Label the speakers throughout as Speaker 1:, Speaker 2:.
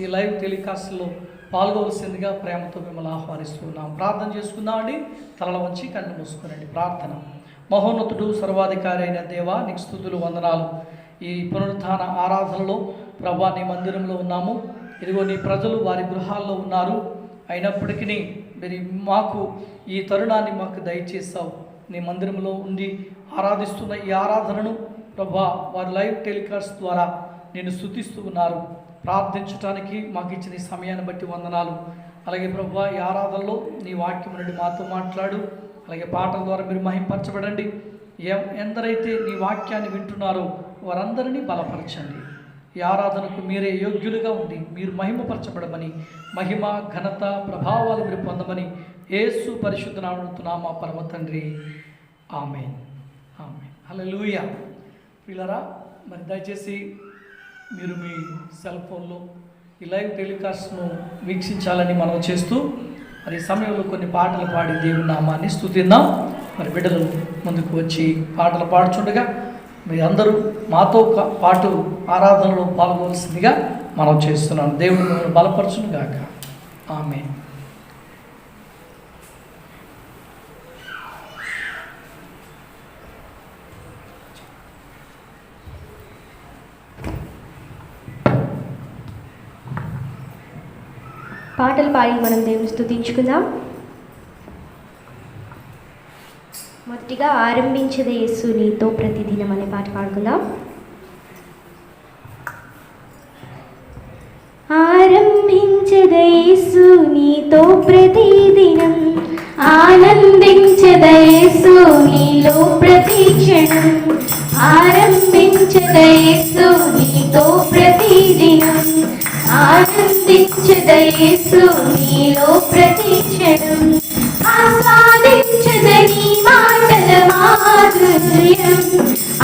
Speaker 1: ఈ లైవ్ టెలికాస్ట్లో పాల్గొవలసిందిగా ప్రేమతో మిమ్మల్ని ఆహ్వానిస్తున్నాం. ప్రార్థన చేసుకుందామండి. తలల వంచి కళ్ళు మూసుకునండి. ప్రార్థన. మహోన్నతుడు సర్వాధికారి అయిన దేవా, నీకు స్తుతులు, వందనాలు. ఈ పునరుత్థాన ఆరాధనలో ప్రభా నీ మందిరంలో ఉన్నాము. ఇదిగో నీ ప్రజలు వారి గృహాల్లో ఉన్నారు. అయినప్పటికీ మరి మాకు ఈ తరుణాన్ని మాకు దయచేసావు. నీ మందిరంలో ఉండి ఆరాధిస్తున్న ఈ ఆరాధనను ప్రభా వారి లైవ్ టెలికాస్ట్ ద్వారా నేను స్తుతిస్తూ ఉన్నారు. ప్రార్థించడానికి మాకు ఇచ్చిన ఈ సమయాన్ని బట్టి వందనాలు. అలాగే ప్రభా ఈ ఆరాధనలో నీ వాక్యం నుండి మాతో మాట్లాడు. అలాగే పాటల ద్వారా మీరు మహింపరచబడండి. ఎందరైతే నీ వాక్యాన్ని వింటున్నారో వారందరినీ బలపరచండి. ఈ ఆరాధనకు మీరే యోగ్యులుగా ఉండి మీరు మహిమపరచబడమని, మహిమ ఘనత ప్రభావాలు మీరు పొందమని యేసు పరిశుద్ధ నామమున మా పరమ తండ్రి, ఆమేన్. ఆమేన్. హల్లెలూయా. పిల్లరా, మరి దయచేసి మీరు మీ సెల్ ఫోన్లో ఈ లైవ్ టెలికాస్ట్ను వీక్షించాలని మనం చేస్తూ మరి సమయంలో కొన్ని పాటలు పాడి దేవుని నామాన్ని స్తుతిద్దాం. మరి బిడ్డలు ముందుకు వచ్చి పాటలు పాడుచుండగా మీ అందరూ మాతో పాటు ఆరాధనలో పాల్గొవలసిందిగా మనం చేస్తున్నాం. దేవుడు మిమ్మల్ని బలపరచును గాక. ఆమేన్.
Speaker 2: పాటలు పాడి మనం దేవుని స్తుతించుకుందాం. మొదటిగా ఆరంభించదే యేసు నీతో ప్రతిదినం అనే పాట పాడుకుందాం. ఆరంభించదే యేసు నీతో ప్రతిదినం, ఆనందించదే యేసు నీలో ప్రతి క్షణం. ఆరంభించదే యేసు నీతో ప్రతిదినం, ఆనందించదే యేసు నీలో ప్రతి క్షణం. ఆస్వాదించదే నీ మాటల మాధుర్యం,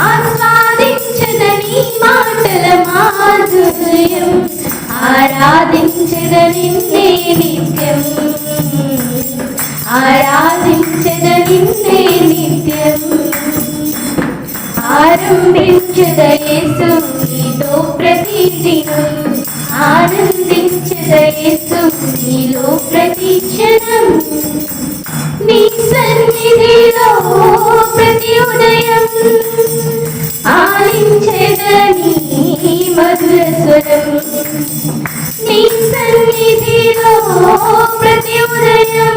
Speaker 2: ఆస్వాదించదే నీ మాటల మాధుర్యం. ఆరాధించదే నిన్నే నిత్యం, ఆరాధించదే నిన్నే నిత్యం. ఆరంభించదే యేసు నీతో ప్రతిదినం, ఆనందించదే యేసు నీలో ప్రతి క్షణం. నీ సన్నిధిలో ప్రతి ఉదయం ఆలించెదనీ మధుర స్వరం. నీ సన్నిధిలో ప్రతి ఉదయం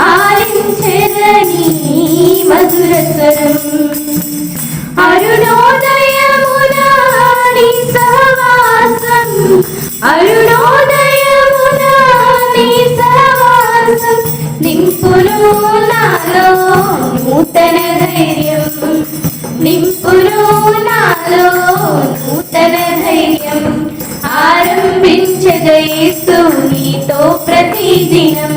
Speaker 2: ఆలించెదనీ మధుర స్వరం. అరుణోదయమున నీ సహవాసం, అరుణోదయమున నీ సహవాసం. నింపును నాలో నూతన ధైర్యం, నింపును నాలో నూతన ధైర్యం. ఆరంభించదే యేసు నీతో ప్రతిదినం,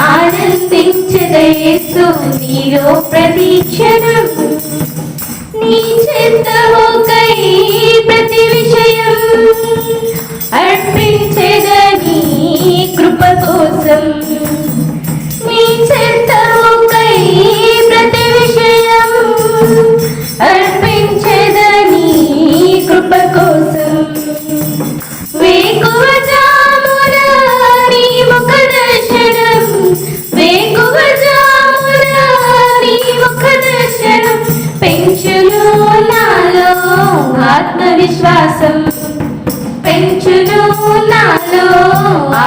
Speaker 2: ఆనందించదే యేసు నీలో ప్రతి క్షణం. నీ చిత్తముకై ప్రతి విషయం అర్పించెదనీ కృప కోసం. నీ చిత్తముకై ప్రతి విషయం అర్పించెదనీ కృప కోసం. వేకువ జామున నీ ముఖ దర్శనం, వేకువ జామున నీ ముఖ దర్శనం. పెంచును నాలో ఆత్మవిశ్వాసం, పెంచును నాలో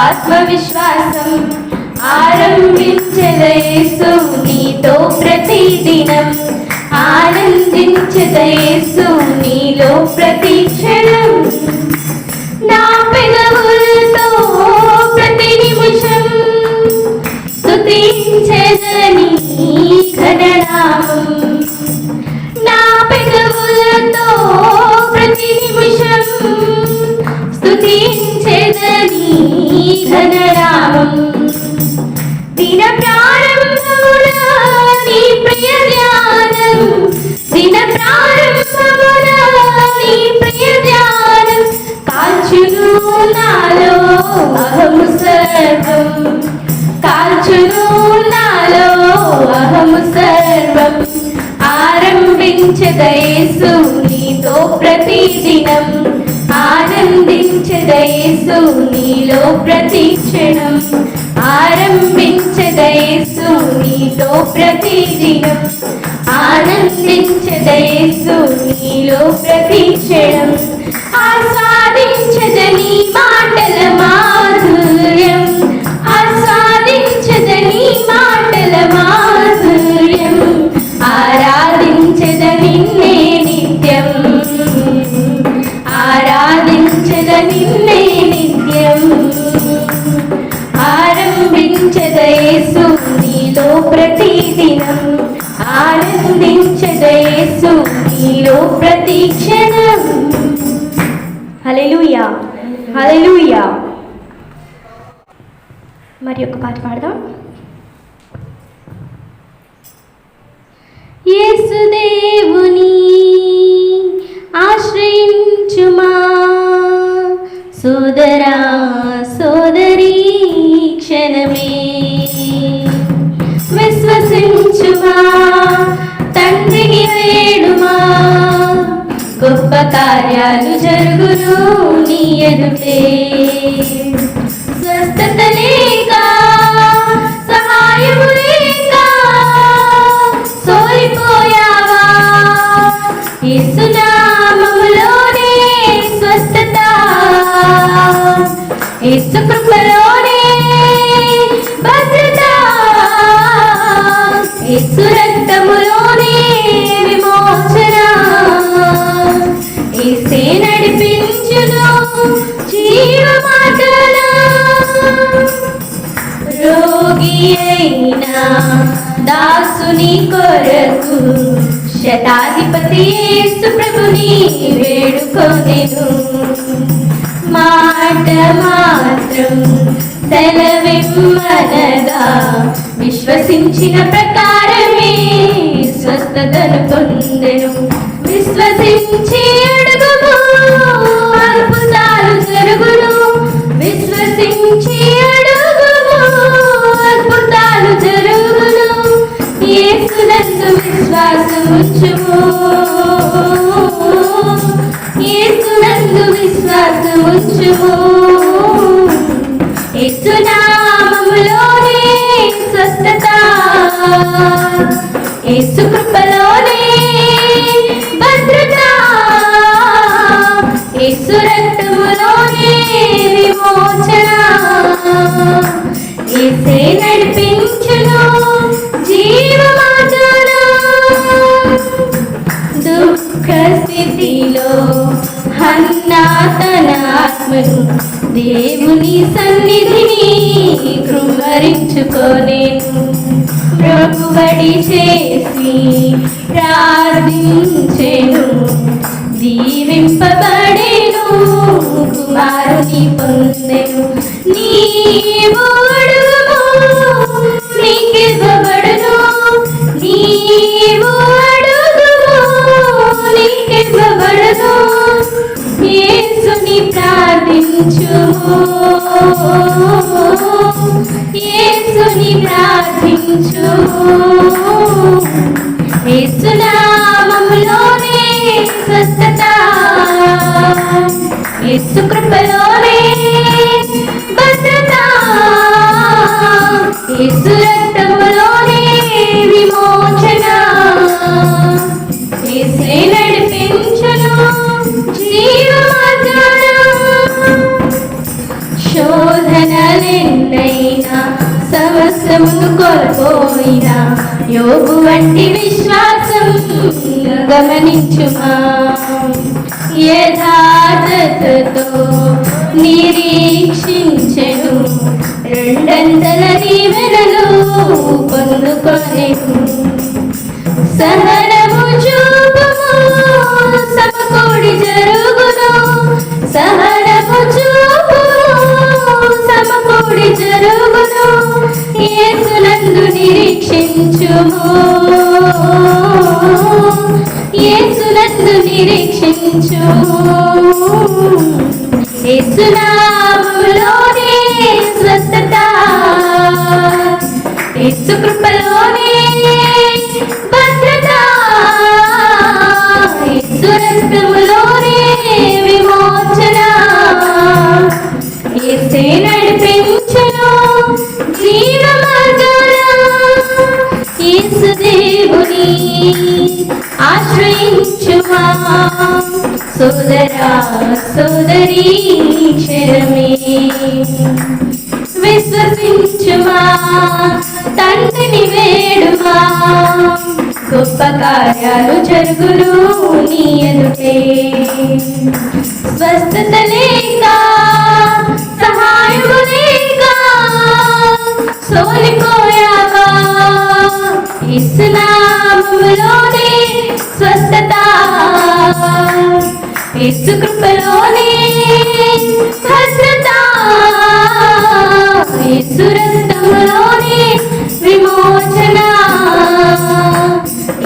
Speaker 2: ఆత్మవిశ్వాసం. ఆరంభించదే యేసు నీతో ప్రతిదినం, ఆనందించదే యేసు నీలో ప్రతి క్షణం. నా పెదవులతో ప్రతి నిమిషం స్తుతించెదనీ ఘననామం. నా పెదవులతో ప్రతి నిమిషం స్తుతించెదనీ ఘననామం. దిన ప్రారంభమున నీ ప్రియ ధ్యానం, దిన ప్రారంభమున నీ ప్రియ ధ్యానం. కాల్చును నాలో అహము సర్వం, కాల్చును నాలో అహము సర్వం. ఆరంభి ఆనందించదయేసు నీతో ప్రతిదినం ఆనందించదయేసు నీలో ప్రతి క్షణం ఆరంభించదయేసు నీతో ప్రతిదినం ఆనందించదయేసు నీలో ప్రతి క్షణం ఆస్వాదించదని మాటల మాధుర్యం ఆస్వాదించదని మాటల మాధుర్యం ఆరాధించద నిన్నే నిత్యం ఆరాధించద నిన్నే నిత్యం ఆరంభించదయేసు నీలో ప్రతిదినం ఆనందించదయేసు నీలో ప్రతి క్షణం. హల్లెలూయా హల్లెలూయా. మరి ఒక పాట పాడదాం. యేసుదేవుని ఆశ్రయించుమా సోదరా సోదరీ క్షణమే విశ్వసించుమా తండ్రిని వేడుమా గొప్ప కార్యాలు జరుగును నీ ఎదుటే స్వస్థత లేక సహాయము లేక సోలిపోయావా యేసునామములోనే స్వస్థత యేసు కృపలోనే భద్రత యేసు రక్తములోనే విమోచన యేసే నడిపించును జీవ మార్గాన రోగి అయినా దాసుని కొరకు శతాధిపతి యేసు ప్రభుని వేడుకొనెను మాట మాత్రం సెలవిమ్మనగా విశ్వసించిన ప్రకారమే స్వస్థతను పొందెను విశ్వసించి అడుగుము అద్భుతాలు జరుగును విశ్వసించి అడుగుము అద్భుతాలు జరుగును యేసునందు విశ్వాసం ఉంచుము యేసునందు విశ్వాసం ఉంచుము యేసునామములోనే స్వస్థత యేసు కృపలోనే భద్రత యేసు రక్తములోనే విమోచన యేసే నడిపించును జీవ మార్గాన దుఃఖ స్థితిలో హన్నా తన ఆత్మను దేవుని సన్నిధిని కృంగరించుకోలేను ప్రభువడి చేసి ప్రార్థించెను దీవింపబడేను కుమారుని పొందెను నీవు అడుగుము నీకివ్వబడును నీవు అడుగుము నీకివ్వబడును యేసుని ప్రార్థించుము యేసుని ప్రార్థించుము యేసునామములోనే స్వస్థత యేసు కృపలోనే భద్రత యేసు రక్తములోనే విమోచన యేసే నడిపించును జీవ మార్గాన శోధనలెన్నైనా సమస్తమును కోల్పోయినా యోగు వంటి విశ్వాసం గమనించుమా యథార్థతతో నిరీక్షించెను రెండంతల దీవెనలు పొందుకొనెను సహనము చూపుము సమకూడి జరుగును సహనము చూపుము సమకూడి జరుగును యేసునందు నిరీక్షించుము యేసునందు నిరీక్షించుము యేసునామములోనే స్వస్థత యేసు కృపలోనే భద్రత విశ్వసించుమా సోదరా సోదరీ క్షణమే విశ్వసించుమా తండ్రిని వేడుమా గొప్ప కార్యాలు జరుగును నీ ఎదుటే స్వస్థత లేక సహాయము లేక సోలిపోయావా యేసునామములోనే స్వస్థత యేసు కృపలోనే భద్రత యేసు రక్తములోనే విమోచన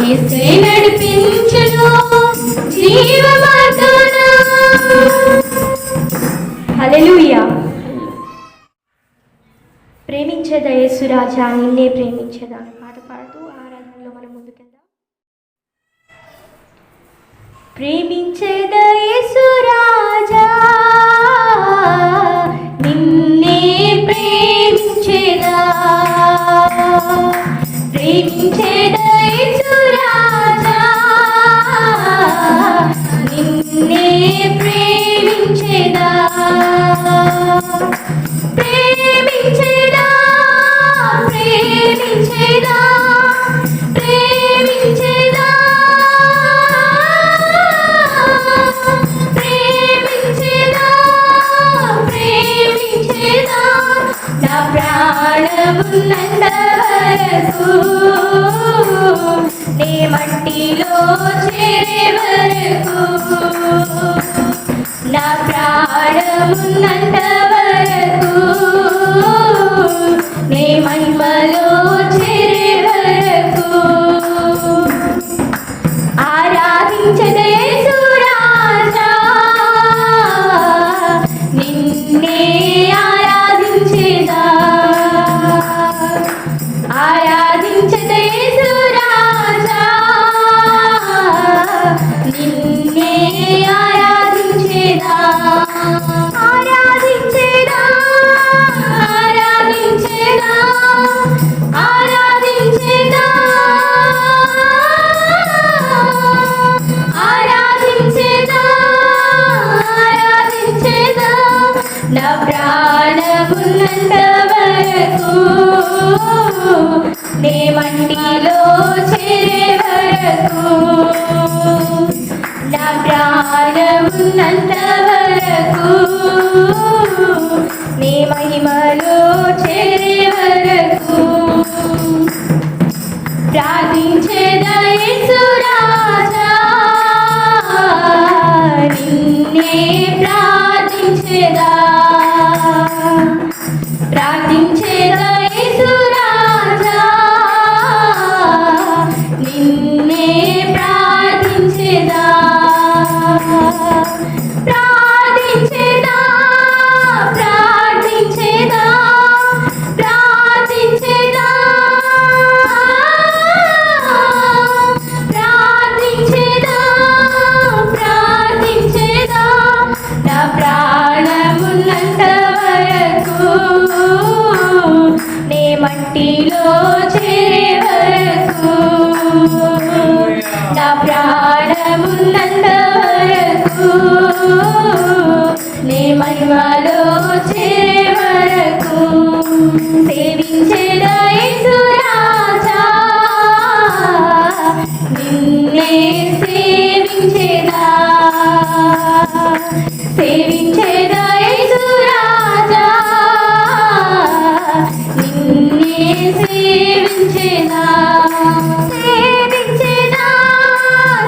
Speaker 2: యేసే నడిపించును జీవ మార్గాన. హల్లెలూయా. ప్రేమించేదా యేసు రాజా నిన్నే ప్రేమించేదా అనే పాట పాడుతూ ఆరాధనలో మనం ముందుకెళ్దాం. ప్రేమించేదా యేసు రాజా నిన్నే ప్రేమించేదా ప్రేమించేదా యేసు రాజా నిన్నే ప్రేమించేదా ప్రేమించేదా ప్రేమించేదా ప్రేమించేదా ప్రేమించేదా ప్రేమించేదా నా ప్రాణమున్నంత వరకు నే మట్టిలో చేరే వరకు నా ప్రాణమున్నంత వరకు నే మహిమలో చేరే వరకు ఆరాధించదే యేసు రాజా నిన్నే ఆరాధించేదా ఆరాధించదే యేసు రాజా నిన్నే ఆరాధించేదా ఆరాధించేదా ఆరాధించేదా ఆరాధించేదా ఆరాధించేదా ఆరాధించేదా నా ప్రాణమున్నంత వరకు నే మట్టిలో చేరే వరకు నా ప్రాణమున్నంత వరకు నీ మహిమలో చేరే వరకు ప్రార్థించేదా యేసు రాజా నిన్నే ప్రార్థించేదా ప్రార్థించేదా యేసు రాజా నిన్నే ప్రార్థించేదా ప్రార్థించేదా ప్రార్థించేదా ప్రార్థించేదా ప్రార్థించేదా ప్రార్థించేదా నా ప్రాణమున్నంత వరకు నే మట్టిలో చేరే వరకు నా ప్రాణమున్నంత వరకు నీ మహిమలో చేరే వరకు సేవించేదా యేసు రాజా నిన్నే సేవించేదా సేవించేదా యేసు రాజా నిన్నే సేవించేదా సేవించేదా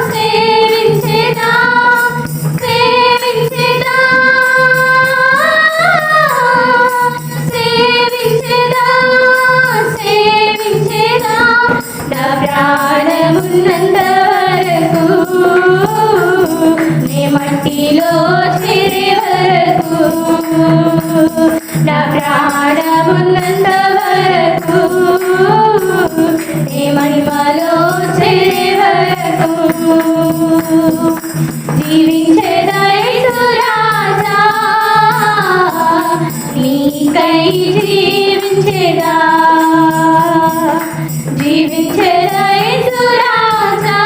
Speaker 2: సేవించేదా సేవించేదా సేవించేదా సేవించేదా నా ప్రాణమున్నంత వరకు నే మట్టిలో చేరే వరకు నా ప్రాణమున్నంత వరకు నీ మహిమలో చేరే వరకు జీవించేదా యేసు రాజా నీకై జీవించేదా జీవించేదా యేసు రాజా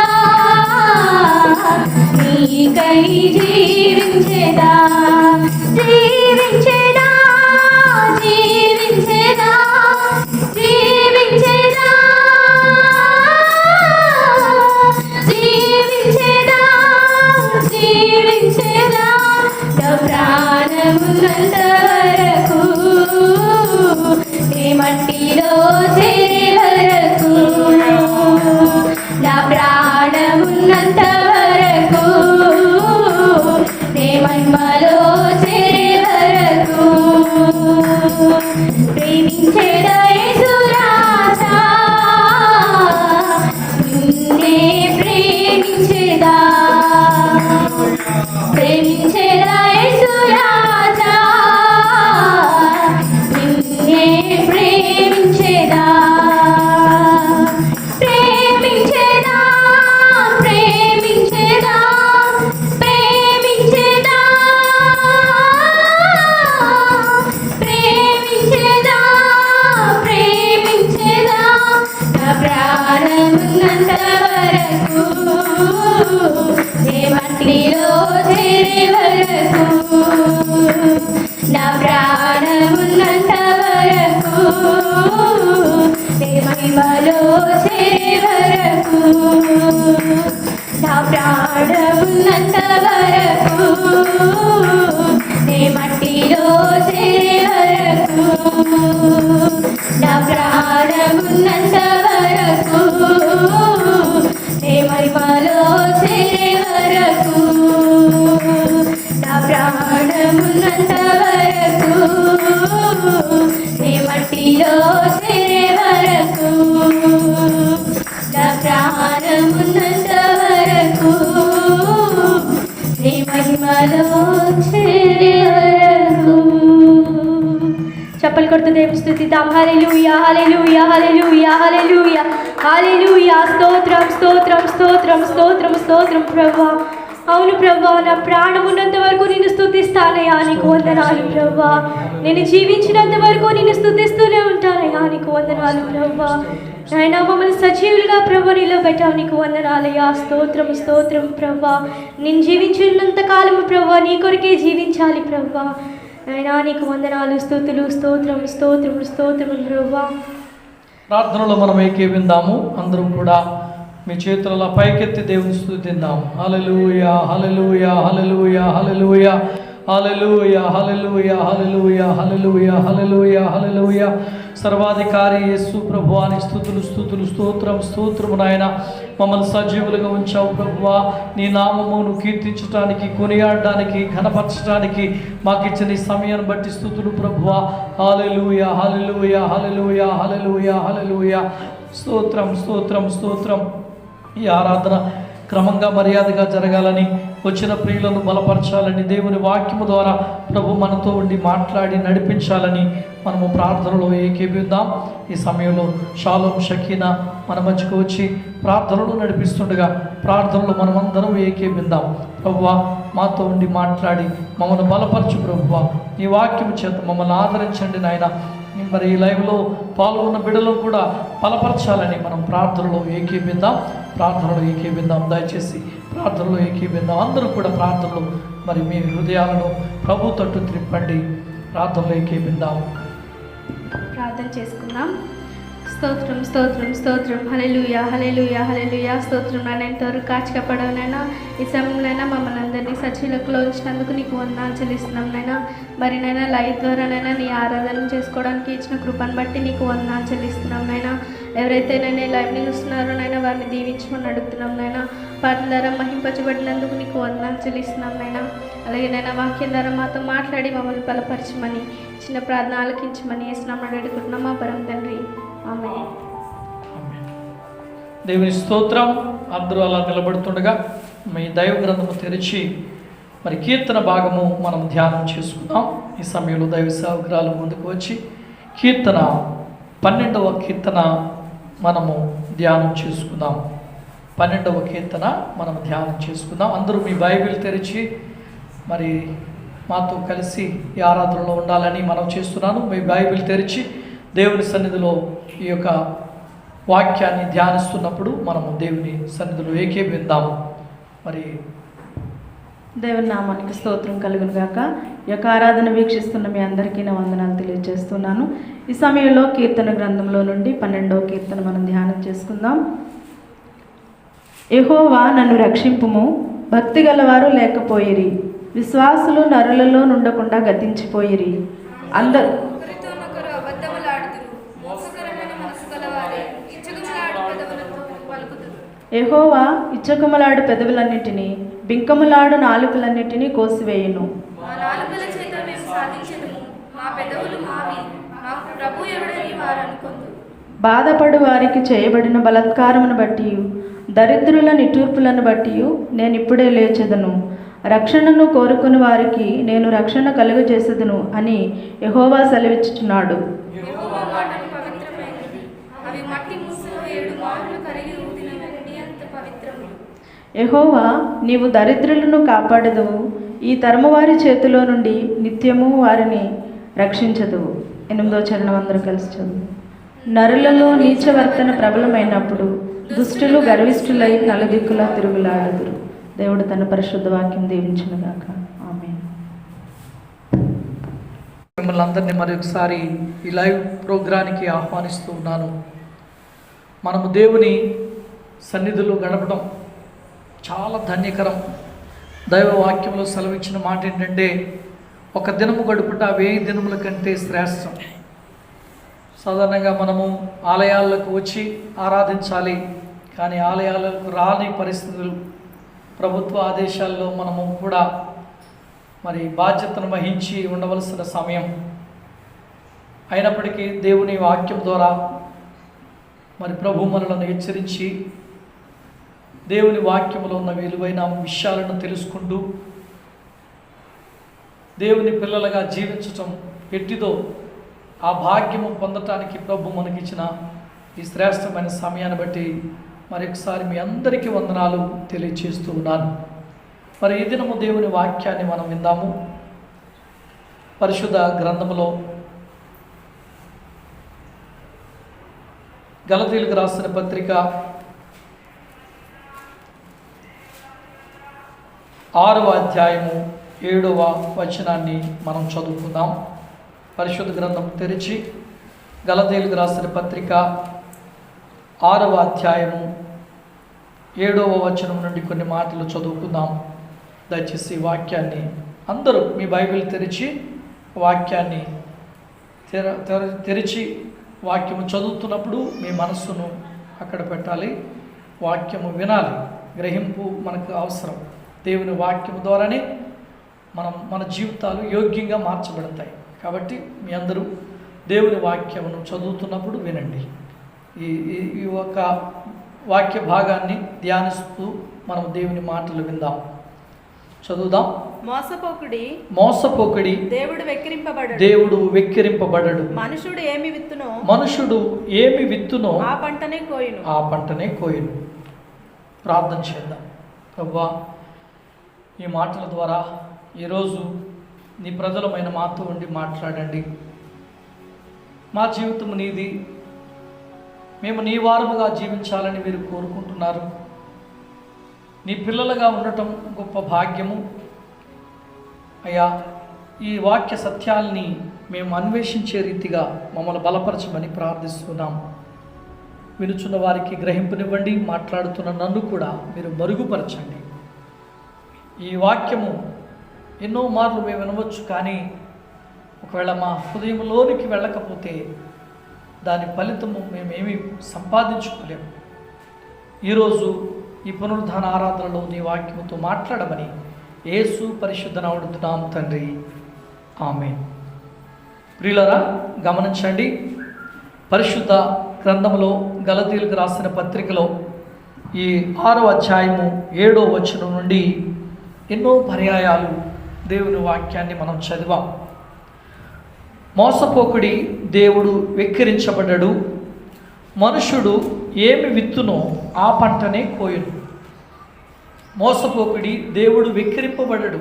Speaker 2: ఉన్నంత వరకు నీ మట్టిలో చేరే వరకు నా ప్రాణం ఉన్నంత వరకు నీ మహిమలో చేరే వరకు ప్రేమించేదా యేసు రాజా నిన్నే ప్రేమించేదా ప్రేమించేదా యేసు రాజా నిన్నే ప్రేమించేదా ప్రేమించేదా ప్రేమించేదా ప్రేమించేదా ప్రేమించేదా ప్రేమించేదా నా ప్రాణమున్నంత వరకు నీ మట్టిలో చేరే వరకు నా ప్రాణమున్నంత వరకు నీ మహిమలో చేరే వరకు నా ప్రాణమున్నంత వరకు నీ మట్టిలో చేరే వరకు నా ప్రాణమున్నంత వరకు నీ మహిమలో చేరే వరకు నా ప్రాణమున్నంత వరకు నీ మట్టిలో చేరే వరకు నా ప్రాణమున్నంత వరకు నీ మహిమలో చేరే వరకు. చప్పలు కొడుతూ దేవుని స్తుతిద్దాం. హల్లెలూయా హల్లెలూయా హల్లెలూయా హల్లెలూయా హల్లెలూయా. స్తోత్రం స్తోత్రం స్తోత్రం స్తోత్రం స్తోత్రం ప్రభువా. అవును ప్రభువా, నా ప్రాణం ఉన్నంత వరకు నిన్ను స్తుతిస్తానయ్యా, నీకు వందనాలు ప్రభువా. నేను జీవించినంత వరకు నిన్ను స్తుతిస్తూనే ఉంటానయ్యా, నీకు వందనాలు ప్రభువా. నాయనా మమ్మల్ని సజీవులుగా ప్రభు నిలబెట్టావు, నీకు వందనాలయ్యా. స్తోత్రం స్తోత్రం ప్రభువా. నేను జీవించినంత కాలము ప్రభువా నీ కొరకే జీవించాలి ప్రభువా. నాయనా నీకు వందనాలు, స్తుతులు, స్తోత్రం స్తోత్రం స్తోత్రం ప్రభువా.
Speaker 1: ప్రార్థనలో మనం ఏకీవిందాము. అందరం కూడా మీ చేతుల పైకెత్తి దేవుని స్తుతిద్దాం. హల్లెలూయా హల్లెలూయా హల్లెలూయా హల్లెలూయా హల్లెలూయా హల్లెలూయా హల్లెలూయా హల్లెలూయా హల్లెలూయా హల్లెలూయా. సర్వాధికారి యేసు ప్రభువాని స్తుతులు స్తుతులు స్తోత్రం స్తోత్రము. నాయన మమ్మల్ని సజీవులుగా ఉంచావు ప్రభువా. నీ నామమును కీర్తించడానికి, కొనియాడడానికి, ఘనపరచడానికి మాకు ఇచ్చిన ఈ సమయాన్ని బట్టి స్తుతులు ప్రభువా. హల్లెలూయా హల్లెలూయా హల్లెలూయా హల్లెలూయా హల్లెలూయా. స్తోత్రం స్తోత్రం స్తోత్రం. ఈ ఆరాధన క్రమంగా మర్యాదగా జరగాలని, వచ్చిన ప్రియులను బలపరచాలని, దేవుని వాక్యము ద్వారా ప్రభు మనతో ఉండి మాట్లాడి నడిపించాలని మనము ప్రార్థనలో ఏకీభిద్దాం. ఈ సమయంలో షాలోమ్ షకీనా మన మధ్యకు వచ్చి ప్రార్థనలు నడిపిస్తుండగా ప్రార్థనలో మనమందరం ఏకీభిద్దాం. ప్రభువా మాతో ఉండి మాట్లాడి మమ్మల్ని బలపరచు ప్రభువా. ఈ వాక్యము చేత మమ్మల్ని ఆదరించండి నాయన. మరి ఈ లైవ్లో పాల్గొన్న బిడ్డలను కూడా బలపరచాలని మనం ప్రార్థనలో ఏకీభిద్దాం. ప్రార్థనలో ఏకీభిద్దాం. దయచేసి ప్రార్థనలో ఏకీభిద్దాం. అందరూ కూడా ప్రార్థనలో మరి మీ హృదయాలను ప్రభు తట్టు త్రిప్పండి. ప్రార్థనలో ఏకీభిద్దాం.
Speaker 2: ప్రార్థన చేసుకుందాం. స్తోత్రం స్తోత్రం స్తోత్రం. హల్లెలూయా హల్లెలూయా హల్లెలూయా. స్తోత్రం నాయన, ఎంతవరకు కాచి కాపాడవునైనా ఈ సమయంలోనైనా మమ్మల్ని అందరినీ సజీవులలో ఉంచినందుకు నీకు వందనాలు చెల్లిస్తున్నాం నైనా. మరి నైనా లైవ్ ద్వారానైనా నీ ఆరాధన చేసుకోవడానికి ఇచ్చిన కృపను బట్టి నీకు వందనాలు చెల్లిస్తున్నాం నైనా. ఎవరైతే నైనా లైవ్ని చూస్తున్నారో నైనా వారిని దీవించమని అడుగుతున్నాం నైనా. పాటల ద్వారా మహింపరచబడినందుకు నీకు వందనాలు చెల్లిస్తున్నాం నైనా. అలాగే నైనా వాక్యం ద్వారా మాతో మాట్లాడి మమ్మల్ని బలపరచమని, చిన్న ప్రార్థన ఆలకించమని యేసునామములో అడుగుతున్నాం మా పరమ తండ్రి. ఆమేన్.
Speaker 1: దేవుని స్తోత్రం. అందరూ అలా నిలబడుతుండగా మీ దైవ గ్రంథము తెరిచి మరి కీర్తన భాగము మనం ధ్యానం చేసుకుందాం. ఈ సమయంలో దైవ సేవకురాలు ముందుకు వచ్చి కీర్తన 12వ కీర్తన మనము ధ్యానం చేసుకుందాం. 12వ కీర్తన మనం ధ్యానం చేసుకుందాం. అందరూ మీ బైబిల్ తెరిచి మరి మాతో కలిసి ఈ ఆరాధనలో ఉండాలని మనం చేస్తున్నాను. మీ బైబిల్ తెరిచి దేవుని సన్నిధిలో ఈ యొక్క వాక్యాన్ని ధ్యానిస్తున్నప్పుడు మనము దేవుని సన్నిధిలో ఏకీభిద్దాం. మరి
Speaker 3: దేవుని నామానికి స్తోత్రం కలుగును గాక. ఈ యొక్క ఆరాధన వీక్షిస్తున్న మీ అందరికీ నా వందనాలు తెలియజేస్తున్నాను. ఈ సమయంలో కీర్తన గ్రంథంలో నుండి 12వ కీర్తన మనం ధ్యానం చేసుకుందాం. యెహోవా నన్ను రక్షింపుము, భక్తి గలవారు లేకపోయిరి. విశ్వాసులు నరులలో నుండకుండా గతించిపోయిరి. అందరు
Speaker 2: ఒకరితోనొకరు అబద్ధములాడుదురు, మోసకరమైన మనసు గలవారే ఇచ్చకములాడు పెదవులతో పలుకుదురు.
Speaker 3: యెహోవా ఇచ్చకములాడు పెదవులన్నిటినీ, బింకములాడు నాలుకలన్నిటినీ కోసివేయును.
Speaker 2: మా నాలుకల చేత మేము సాధించెదము, మా పెదవులు మావి, మా ప్రభు ఎవడని వారు అనుకొందురు.
Speaker 3: బాధపడు వారికి చేయబడిన బలాత్కారమును బట్టి, దరిద్రుల నిట్టూర్పులను బట్టి నేను ఇప్పుడే లేచెదను. రక్షణను కోరుకుని వారికి నేను రక్షణ కలుగజేసేదను అని యెహోవా సెలవిచ్చుచున్నాడు.
Speaker 2: యెహోవా మాటలు పవిత్రమైనవి, అవి మట్టి ముసులో 7 మార్లు కరిగి ఊదిన వెండి అంత పవిత్రములు.
Speaker 3: యెహోవా, నీవు దరిద్రులను కాపాడదువు, ఈ తరము వారి చేతిలో నుండి నిత్యము వారిని రక్షించదువు. 8వ చరణం అందరూ కలిసి చదువు. నరులలో నీచవర్తన ప్రబలమైనప్పుడు దుష్టులు గర్విష్ఠులై నలుదిక్కులా తిరుగులాడుదురు. దేవుడు తన పరిశుద్ధ వాక్యం దీవించునుగాక. ఆమేన్.
Speaker 1: మిమ్మల్ని అందరినీ మరొకసారి ఈ లైవ్ ప్రోగ్రానికి ఆహ్వానిస్తూ ఉన్నాను. మనము దేవుని సన్నిధిలో గడపడం చాలా ధన్యకరం. దైవ వాక్యంలో సెలవిచ్చిన మాట ఏంటంటే, ఒక దినము గడుపుట 1000 దినముల కంటే శ్రేష్టం. సాధారణంగా మనము ఆలయాలకు వచ్చి ఆరాధించాలి, కానీ ఆలయాలకు రాని పరిస్థితులు, ప్రభుత్వ ఆదేశాల్లో మనము కూడా మరి బాధ్యతను వహించి ఉండవలసిన సమయం. అయినప్పటికీ దేవుని వాక్యం ద్వారా మరి ప్రభు మనలను హెచ్చరించి దేవుని వాక్యంలో ఉన్న విలువైన విషయాలను తెలుసుకుంటూ దేవుని పిల్లలుగా జీవించటం ఎట్టిదో ఆ భాగ్యము పొందటానికి ప్రభు మనకిచ్చిన ఈ శ్రేష్టమైన సమయాన్ని బట్టి మరొకసారి మీ అందరికీ వందనాలు తెలియజేస్తూ ఉన్నాను. మరి ఈ దినము దేవుని వాక్యాన్ని మనం విందాము. పరిశుద్ధ గ్రంథములో గలతీయులకు రాసిన పత్రిక 6వ అధ్యాయము 7వ వచనాన్ని మనం చదువుకుందాం. పరిశుద్ధ గ్రంథం తెరిచి గలతీయులకు రాసిన పత్రిక 6వ అధ్యాయము 7వ వచనం నుండి కొన్ని మాటలు చదువుకుందాం. దయచేసి వాక్యాన్ని అందరూ మీ బైబిల్ తెరిచి వాక్యాన్ని తెరిచి వాక్యము చదువుతున్నప్పుడు మీ మనస్సును అక్కడ పెట్టాలి. వాక్యము వినాలి. గ్రహింపు మనకు అవసరం. దేవుని వాక్యము ద్వారానే మన జీవితాలు యోగ్యంగా మార్చబడతాయి. కాబట్టి మీ అందరూ దేవుని వాక్యమును చదువుతున్నప్పుడు వినండి. ఈ ఒక వాక్య భాగాన్ని ధ్యానిస్తూ మనం దేవుని మాటలు విందాం. చదువుదాం. మోసపోకుడి దేవుడు వెక్కిరింపబడడు.
Speaker 3: మనుషుడు ఏమి విత్తునో ఆ పంటనే కోయును.
Speaker 1: ప్రార్థన చేద్దాం. ప్రభువా, ఈ మాటల ద్వారా ఈరోజు నీ ప్రజలమైన మాతో ఉండి మాట్లాడండి. మా జీవితం నీది, మేము నీ వారముగా జీవించాలని మీరు కోరుకుంటున్నారు. నీ పిల్లలుగా ఉండటం గొప్ప భాగ్యము అయ్యా. ఈ వాక్య సత్యాల్ని మేము అన్వేషించే రీతిగా మమ్మల్ని బలపరచమని ప్రార్థిస్తున్నాం. వినుచున్న వారికి గ్రహింపునివ్వండి. మాట్లాడుతున్న నన్ను కూడా మీరు మరుగుపరచండి. ఈ వాక్యము ఎన్నో మార్లు మేము వినవచ్చు, కానీ ఒకవేళ మా హృదయంలోనికి వెళ్ళకపోతే దాని ఫలితము మేమేమి సంపాదించుకోలేము. ఈరోజు ఈ పునరుద్ధాన ఆరాధనలో నీ వాక్యముతో మాట్లాడమని యేసు పరిశుద్ధ నామమున తండ్రి, ఆమేన్. ప్రియులారా, గమనించండి. పరిశుద్ధ గ్రంథంలో గలతీయులకు రాసిన పత్రికలో ఈ 6వ అధ్యాయము 7వ వచనం నుండి ఎన్నో పర్యాయాలు దేవుని వాక్యాన్ని మనం చదివాం. మోసపోకుడి దేవుడు వెక్కిరించబడడు, మనుషుడు ఏమి విత్తునో ఆ పంటనే కోయును. మోసపోకుడి దేవుడు వెక్కిరింపబడడు,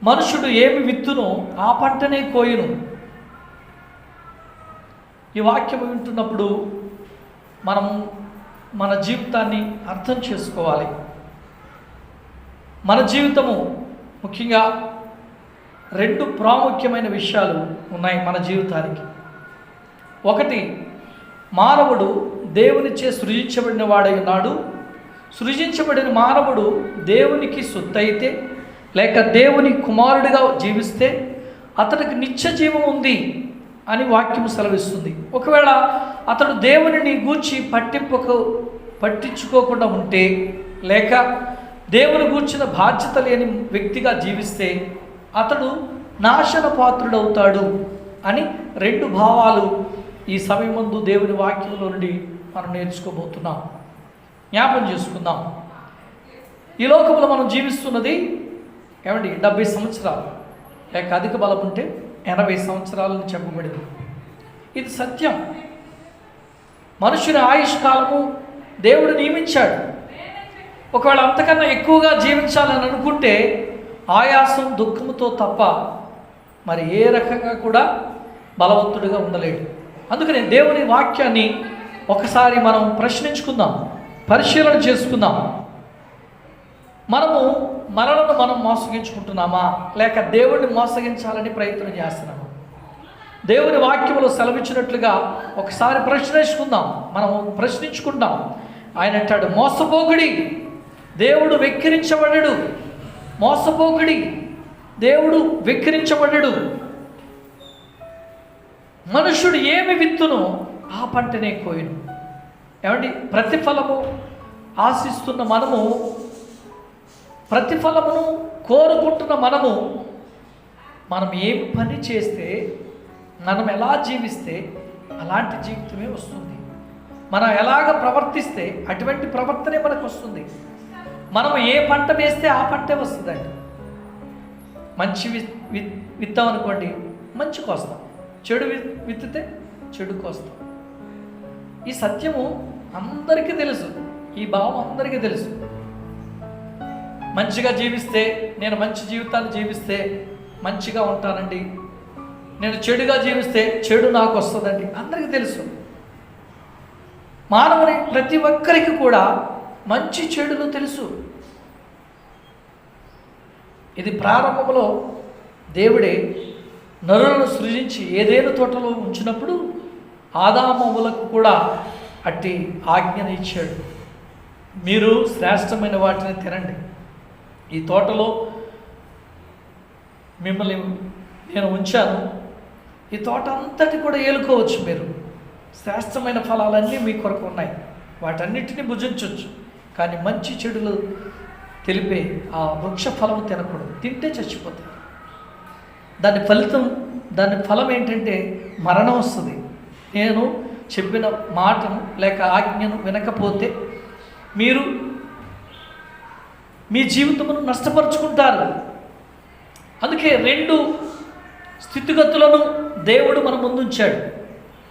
Speaker 1: మనుషుడు ఏమి విత్తునో ఆ పంటనే కోయును. ఈ వాక్యం వింటున్నప్పుడు మనం మన జీవితాన్ని అర్థం చేసుకోవాలి. మన జీవితము ముఖ్యంగా 2 ప్రాముఖ్యమైన విషయాలు ఉన్నాయి మన జీవితానికి. ఒకటి, మానవుడు దేవునిచే సృజించబడిన వాడై ఉన్నాడు. సృజించబడిన మానవుడు దేవునికి సొత్తు అయితే లేక దేవుని కుమారుడిగా జీవిస్తే అతడికి నిత్య జీవం ఉంది అని వాక్యం సెలవిస్తుంది. ఒకవేళ అతడు దేవునిని గూర్చి పట్టించుకోకుండా ఉంటే లేక దేవుని గూర్చిన బాధ్యత లేని వ్యక్తిగా జీవిస్తే అతడు నాశన పాత్రుడవుతాడు అని రెండు భావాలు ఈ సమయమందు దేవుని వాక్యంలో నుండి మనం నేర్చుకోబోతున్నాం. జ్ఞాపం చేసుకుందాం. ఈ లోకంలో మనం జీవిస్తున్నది 70 సంవత్సరాలు లేక అధిక బలం ఉంటే 80 సంవత్సరాలని చెప్పబడింది. ఇది సత్యం. మనుషుని ఆయుష్ కాలము దేవుడు నియమించాడు. ఒకవేళ అంతకన్నా ఎక్కువగా జీవించాలని అనుకుంటే ఆయాసం దుఃఖముతో తప్ప మరి ఏ రకంగా కూడా బలవంతుడిగా ఉండలేడు. అందుకని దేవుని వాక్యాన్ని ఒకసారి మనం ప్రశ్నించుకుందాం, పరిశీలన చేసుకుందాం. మనలను మనం మోసగించుకుంటున్నామా లేక దేవుడిని మోసగించాలని ప్రయత్నం చేస్తున్నామా? దేవుని వాక్యంలో సెలవిచ్చినట్లుగా ఒకసారి ప్రశ్నించుకుందాం, మనం ప్రశ్నించుకుందాం. ఆయన అంటాడు, మోసపోకుడి, దేవుడు వెక్కిరించబడడు. మోసపోకుడి, దేవుడు వెక్కిరించబడడు. మనుషుడు ఏమి విత్తునో ఆ పంటనే కోయును. ప్రతిఫలము ఆశిస్తున్న మనము, ప్రతిఫలమును కోరుకుంటున్న మనం ఏం పని చేస్తే, మనం ఎలా జీవిస్తే అలాంటి జీవితమే వస్తుంది. మనం ఎలాగ ప్రవర్తిస్తే అటువంటి ప్రవర్తనే మనకు వస్తుంది. మనం ఏ పంట వేస్తే ఆ పంటే వస్తుందండి. మంచి విత్తాం అనుకోండి, మంచి కోస్తాం. చెడు విత్తితే చెడు కోస్తాం. ఈ సత్యము అందరికీ తెలుసు, ఈ భావం అందరికీ తెలుసు. మంచిగా జీవిస్తే, నేను మంచి జీవితాన్ని జీవిస్తే మంచిగా ఉంటానండి, నేను చెడుగా జీవిస్తే చెడు నాకు వస్తుందండి, అందరికీ తెలుసు. మానవుని ప్రతి ఒక్కరికి కూడా మంచి చెడులు తెలుసు. ఇది ప్రారంభంలో దేవుడే నరులను సృజించి ఏదేను తోటలో ఉంచినప్పుడు ఆదామవులకు కూడా అట్టి ఆజ్ఞను ఇచ్చాడు. మీరు శ్రేష్టమైన వాటిని తినండి, ఈ తోటలో మిమ్మల్ని నేను ఉంచాను, ఈ తోట అంతటి కూడా ఏలుకోవచ్చు, మీరు శ్రేష్టమైన ఫలాలన్నీ మీ కొరకు ఉన్నాయి, వాటన్నిటిని భుజించవచ్చు. కానీ మంచి చెడులు తెలిపే ఆ వృక్ష ఫలం తినకూడదు, తింటే చచ్చిపోతాయి. దాని ఫలం ఏంటంటే మరణం వస్తుంది. నేను చెప్పిన మాటను లేక ఆజ్ఞను వినకపోతే మీరు మీ జీవితమును నష్టపరుచుకుంటారు. అందుకే 2 స్థితిగతులను దేవుడు మన ముందుంచాడు.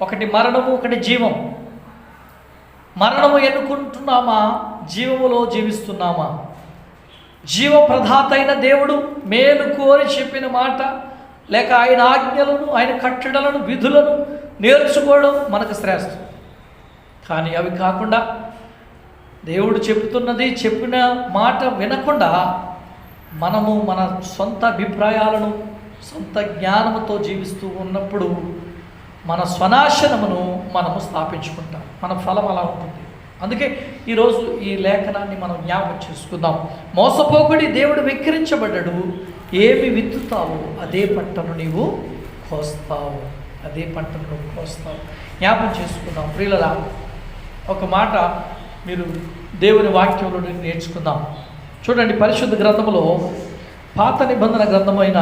Speaker 1: ఒకటి మరణము, ఒకటి జీవం. మరణము ఎన్నుకుంటున్నామా, జీవములో జీవిస్తున్నామా? జీవ ప్రదాత అయిన దేవుడు మేలు కోరి చెప్పిన మాట లేక ఆయన ఆజ్ఞలను, ఆయన కట్టడలను, విధులను నేర్చుకోవడం మనకు శ్రేష్టం. కానీ అవి కాకుండా దేవుడు చెప్పిన మాట వినకుండా మనము మన సొంత అభిప్రాయాలను, సొంత జ్ఞానముతో జీవిస్తూ ఉన్నప్పుడు మన స్వనాశనమును మనము స్థాపించుకుంటాం. మన ఫలం అలా ఉంటుంది. అందుకే ఈరోజు ఈ లేఖనాన్ని మనం జ్ఞాపకం చేసుకుందాం. మోసపోకుడి, దేవుడు వెక్కిరించబడ్డాడు. ఏమి విత్తుతావు అదే పంటను నీవు కోస్తావు, అదే పంటను నువ్వు కోస్తావు. జ్ఞాపకం చేసుకుందాం. ప్రియులరా, ఒక మాట మీరు దేవుని వాక్యంలో నేర్చుకుందాం. చూడండి, పరిశుద్ధ గ్రంథములో పాత నిబంధన గ్రంథమైన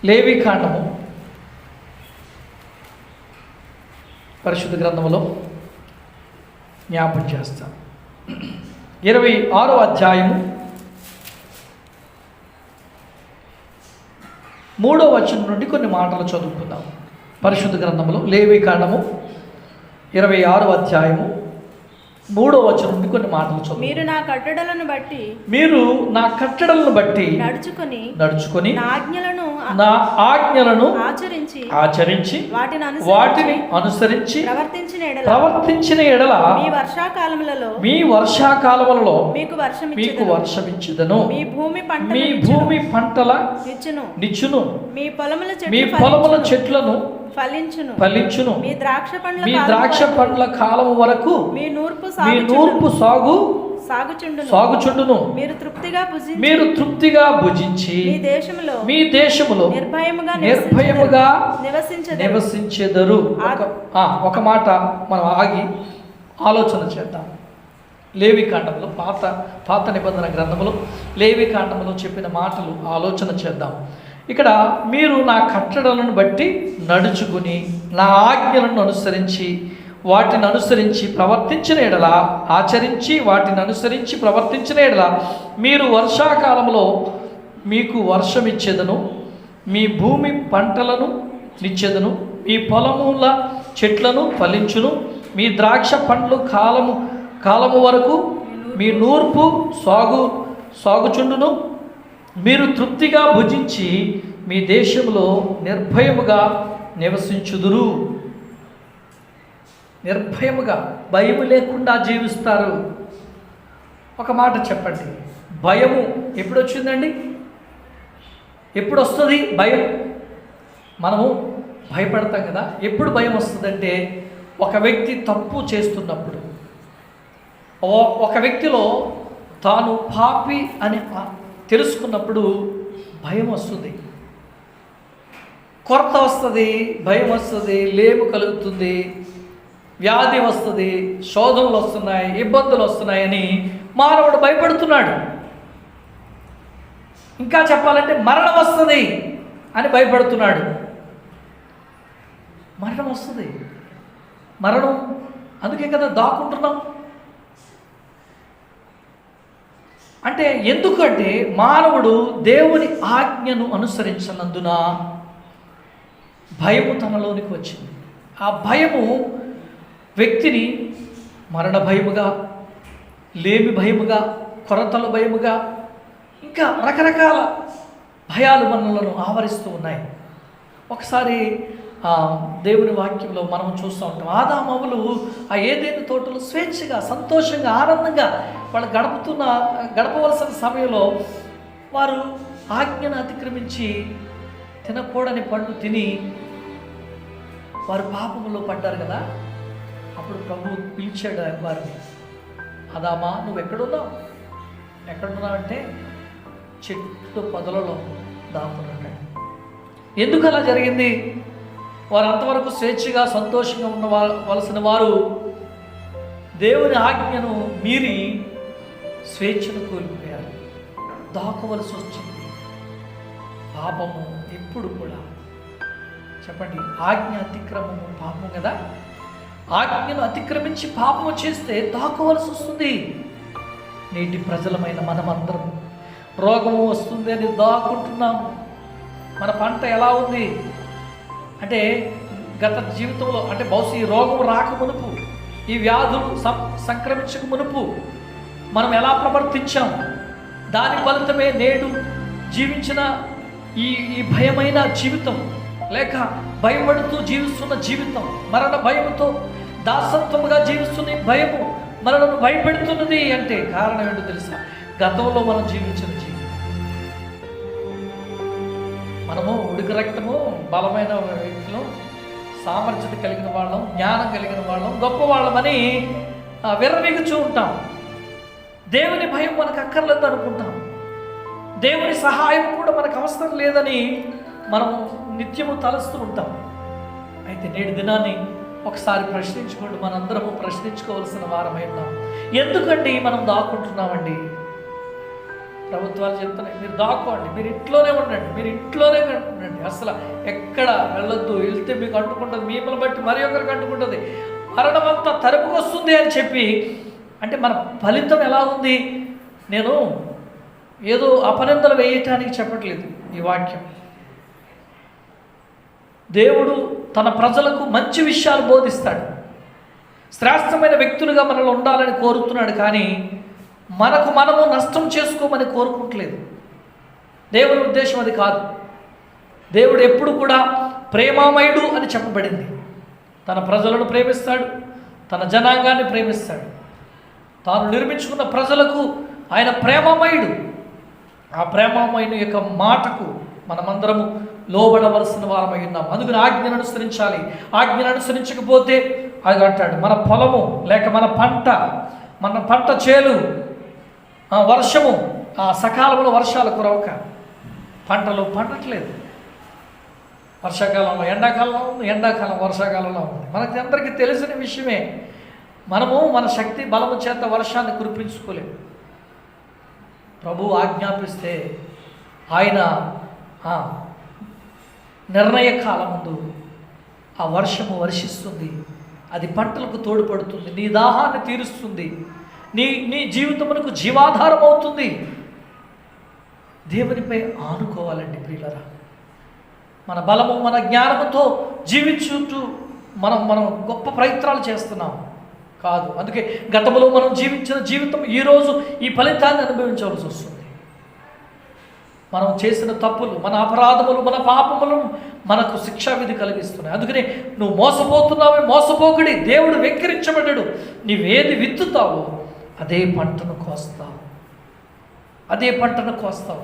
Speaker 1: లేవీకాండము, పరిశుద్ధ గ్రంథములో జ్ఞాపకం చేస్తాం. 26వ అధ్యాయము 3వ వచనం నుండి కొన్ని మాటలు చదువుకుందాం. పరిశుద్ధ గ్రంథములో లేవీకాండము 26వ అధ్యాయము 3వ వచనం నుండి కొన్ని మాటలు చదువు.
Speaker 3: మీరు నా కట్టడలను బట్టి
Speaker 1: నడుచుకొని
Speaker 3: నా ఆజ్ఞలను
Speaker 1: ఆచరించి వాటిని అనుసరించి ప్రవర్తించిన ఎడల మీ వర్షాకాలములలో మీకు వర్షమిచ్చుదను, మీ భూమి పంటల నిచ్చును, మీ పొలముల చెట్లను
Speaker 3: ఫలించును.
Speaker 4: మీ ద్రాక్ష
Speaker 3: పండ్ల కాలము వరకు
Speaker 4: మీ నూర్పు
Speaker 3: సాగుచుండును. మీరు తృప్తిగా భుజించి మీ దేశములో నిర్భయముగా నివసించెదరు. ఒక మాట మనం ఆగి ఆలోచన చేద్దాం. లేవికాండంలో పాత నిబంధన గ్రంథములో లేవికాండంలో చెప్పిన మాటలు ఆలోచన చేద్దాం. ఇక్కడ మీరు నా కట్టడలను బట్టి నడుచుకుని నా ఆజ్ఞలను అనుసరించి వాటిని అనుసరించి ప్రవర్తించిన ఎడల ఆచరించి వాటిని అనుసరించి ప్రవర్తించిన ఎడల మీరు వర్షాకాలంలో మీకు వర్షమిచ్చేదను, మీ భూమి పంటలను నిచ్చెదను, మీ పొలముల చెట్లను ఫలించును, మీ ద్రాక్ష పండ్లు కాలము వరకు మీ నూర్పు సాగుచుండును. మీరు తృప్తిగా భుజించి మీ దేశంలో నిర్భయముగా నివసించుదురు. నిర్భయముగా, భయము లేకుండా జీవిస్తారు. ఒక మాట చెప్పండి, భయము ఎప్పుడు వచ్చిందండి? ఎప్పుడు వస్తుంది భయం? మనము భయపడతాం కదా. ఎప్పుడు భయం వస్తుందంటే ఒక వ్యక్తి తప్పు చేస్తున్నప్పుడు, ఒక వ్యక్తిలో తాను పాపి అని తెలుసుకున్నప్పుడు భయం వస్తుంది, కొరత వస్తుంది, భయం వస్తుంది, లేము కలుగుతుంది, వ్యాధి వస్తుంది, శోధనలు వస్తున్నాయి, ఇబ్బందులు వస్తున్నాయని మానవుడు భయపడుతున్నాడు. ఇంకా చెప్పాలంటే మరణం వస్తుంది అని భయపడుతున్నాడు. మరణం వస్తుంది, మరణం అందుకే కదా దాక్కుంటున్నాం. అంటే ఎందుకంటే మానవుడు దేవుని ఆజ్ఞను అనుసరించినందున భయము తనలోనికి వచ్చింది. ఆ భయము వ్యక్తిని మరణ భయముగా, లేమి భయముగా, కొరతల భయముగా, ఇంకా రకరకాల భయాలు మనలను ఆవరిస్తూ ఉన్నాయి. ఒకసారి దేవుని వాక్యంలో మనం చూస్తూ ఉంటాం, ఆదామవులు ఆ ఏదైనా తోటలో స్వేచ్ఛగా, సంతోషంగా, ఆనందంగా వాళ్ళు గడపవలసిన సమయంలో వారు ఆజ్ఞను అతిక్రమించి తినకూడని పండు తిని వారు పాపములో పడ్డారు కదా. అప్పుడు ప్రభువు పిలిచాడు వారిని, ఆదామా నువ్వు ఎక్కడున్నావు అంటే చెట్టు పొదలలో దాక్కున్నాడు. ఎందుకు అలా జరిగింది? వారు అంతవరకు స్వేచ్ఛగా, సంతోషంగా ఉండవలసిన వారు దేవుని ఆజ్ఞను మీరి స్వేచ్ఛను కోల్పోయారు, దాక్కవలసి వచ్చింది. పాపము ఎప్పుడు కూడా చెప్పండి, ఆజ్ఞ అతిక్రమము పాపం కదా. ఆజ్ఞను అతిక్రమించి పాపము చేస్తే దాక్కవలసి వస్తుంది. నేటి ప్రజలమైన మనమందరం రోగము వస్తుంది అని దాక్కుంటున్నాము. మన పంట ఎలా ఉంది అంటే గత జీవితంలో, అంటే బహుశా ఈ రోగం రాక మునుపు, ఈ వ్యాధులు సంక్రమించక మునుపు మనం ఎలా ప్రవర్తించాం, దాని ఫలితమే నేడు జీవించిన ఈ భయమైన జీవితం, లేక భయపడుతూ జీవిస్తున్న జీవితం, మరణ భయముతో దాసత్వముగా జీవిస్తున్న భయము మనలను భయపెడుతున్నది. అంటే కారణం ఏంటో తెలుసా? గతంలో మనం జీవించిన జీవితం. మనము ఉడికి రక్తము, బలమైన వ్యక్తులు, సామర్థ్యత కలిగిన వాళ్ళం, జ్ఞానం కలిగిన వాళ్ళం, గొప్ప వాళ్ళమని విర్రవీగుచూ ఉంటాం. దేవుని భయం మనకు అక్కర్లేదు అనుకుంటాం. దేవుని సహాయం కూడా మనకు అవసరం లేదని మనం నిత్యము తలుస్తూ ఉంటాం. అయితే నేటి దినాన్ని ఒకసారి ప్రశ్నించుకోండి, మనందరము ప్రశ్నించుకోవాల్సిన వారమై ఉన్నాం. ఎందుకండి మనం దాక్కుంటున్నామండి? ప్రభుత్వాలు చెప్తున్నాయి, మీరు దాక్కోండి, మీరు ఇంట్లోనే ఉండండి, అసలు ఎక్కడ వెళ్ళొద్దు, వెళ్తే మీకు అంటుకుంటుంది, మిమ్మల్ని బట్టి మరి ఒకరికి అంటుకుంటుంది, మరణం అంతా తరుపుకొస్తుంది అని చెప్పి. అంటే మన ఫలితం ఎలా ఉంది? నేను ఏదో అపనిందలు వేయటానికి చెప్పట్లేదు ఈ వాక్యం. దేవుడు తన ప్రజలకు మంచి విషయాలు బోధిస్తాడు, శ్రేష్టమైన వ్యక్తులుగా మనలో ఉండాలని కోరుతున్నాడు. కానీ మనము నష్టం చేసుకోమని కోరుకుంటలేదు. దేవుని ఉద్దేశం అది కాదు. దేవుడు ఎప్పుడు కూడా ప్రేమామయుడు అని చెప్పబడింది. తన ప్రజలను ప్రేమిస్తాడు, తన జనాంగాన్ని ప్రేమిస్తాడు. తాను నిర్మించుకున్న ప్రజలకు ఆయన ప్రేమామయుడు. ఆ ప్రేమామయుని యొక్క మాటకు
Speaker 1: మనమందరము లోబడవలసిన వారమై ఉన్నాం. అందుకని ఆజ్ఞను అనుసరించాలి. ఆజ్ఞను అనుసరించకపోతే అది అంటాడు, మన పొలము లేక మన పంట చేలు, వర్షము సకాలంలో వర్షాలు కురవక పంటలు పండట్లేదు. వర్షాకాలంలో ఎండాకాలంలో ఉంది, ఎండాకాలం వర్షాకాలంలో ఉంది. మనకి అందరికీ తెలిసిన విషయమే. మనము మన శక్తి బలము చేత వర్షాన్ని కురిపించుకోలేము. ప్రభువు ఆజ్ఞాపిస్తే ఆయన నిర్ణయ కాలం ముందు ఆ వర్షము వర్షిస్తుంది. అది పంటలకు తోడ్పడుతుంది, నీ దాహాన్ని తీరుస్తుంది, నీ జీవితమునకు జీవాధారం అవుతుంది. దేవునిపై ఆనుకోవాలండి ప్రియులరా. మన బలము మన జ్ఞానముతో జీవించుతూ మనం గొప్ప ప్రయత్నాలు చేస్తున్నాం కాదు. అందుకే గతంలో మనం జీవించిన జీవితం ఈరోజు ఈ ఫలితాన్ని అనుభవించవలసి వస్తుంది. మనం చేసిన తప్పులు, మన అపరాధములు, మన పాపములు మనకు శిక్షావిధి కలిగిస్తున్నాయి. అందుకని నువ్వు మోసపోతున్నావే, మోసపోకుడి. దేవుడు వెక్కిరించబడ్డాడు. నీవేది విత్తుతావో అదే పంటను కోస్తావు, అదే పంటను కోస్తావు.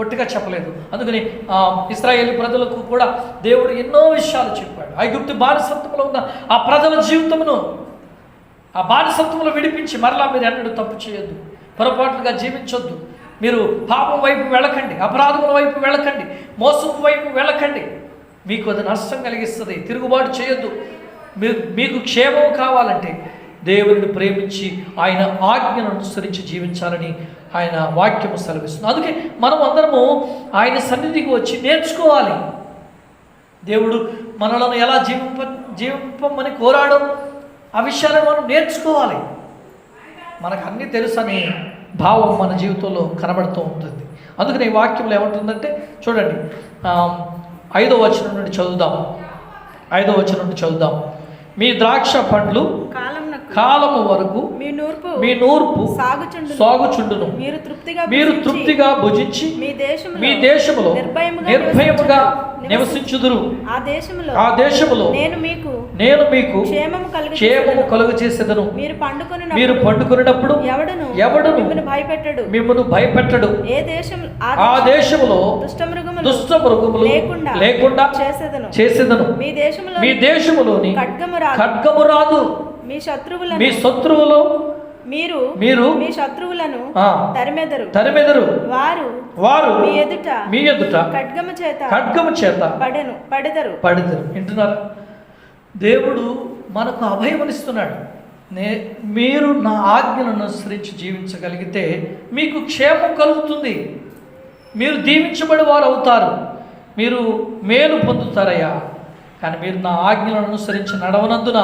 Speaker 1: ఒట్టిగా చెప్పలేదు. అందుకని ఇశ్రాయేలు ప్రజలకు కూడా దేవుడు ఎన్నో విషయాలు చెప్పాడు. ఐగుప్తు బానిసత్వంలో ఉన్న ఆ ప్రజల జీవితమును ఆ బానిసత్వంలో విడిపించి మరలా మీరు ఎన్నడూ తప్పు చేయొద్దు, పొరపాటుగా జీవించొద్దు, మీరు పాపం వైపు వెళ్ళకండి, అపరాధముల వైపు వెళ్ళకండి, మోసం వైపు వెళ్ళకండి. మీకు అది నష్టం కలిగిస్తుంది. తిరుగుబాటు చేయొద్దు. మీకు క్షేమం కావాలంటే దేవుడిని ప్రేమించి ఆయన ఆజ్ఞను అనుసరించి జీవించాలని ఆయన వాక్యము సెలవిస్తుంది. అందుకే మనం అందరము ఆయన సన్నిధికి వచ్చి నేర్చుకోవాలి. దేవుడు మనలను ఎలా జీవింపమని కోరాడో ఆ విషయాలను మనం నేర్చుకోవాలి. మనకు అన్నీ తెలుసని భావం మన జీవితంలో కనబడుతూ ఉంటుంది. అందుకని ఈ వాక్యంలో ఏమంటుందంటే చూడండి, 5వ వచనం నుండి చదువుదాం. మీ ద్రాక్ష పండ్లు కాలము వరకు మీ నూర్పు సాగుచుండును. మీరు తృప్తిగా భుజించి మీ దేశములో నిర్భయముగా నివసించుదురు. ఆ దేశములో నేను మీకు క్షేమము కలుగ చేసేదను. మీరు పండుకొనినప్పుడు ఎవడును మిమ్మును భయపెట్టడు. ఆ దేశములో దుష్ట మృగములు లేకుండా చేసేదను. మీ దేశములోని ఖడ్గము రాదు. మీ శత్రువులు మీరు మీ శత్రువులను తరిమెదరు. వారు మీ ఎదుట ఖడ్గము చేత పడెదరు. వింటున్నారా? దేవుడు మనకు అభయమనిస్తున్నాడు. మీరు నా ఆజ్ఞలను అనుసరించి జీవించగలిగితే మీకు క్షేమం కలుగుతుంది. మీరు దీవించబడి వారు అవుతారు. మీరు మేలు పొందుతారయ్యా. కానీ మీరు నా ఆజ్ఞలను అనుసరించి నడవనందున,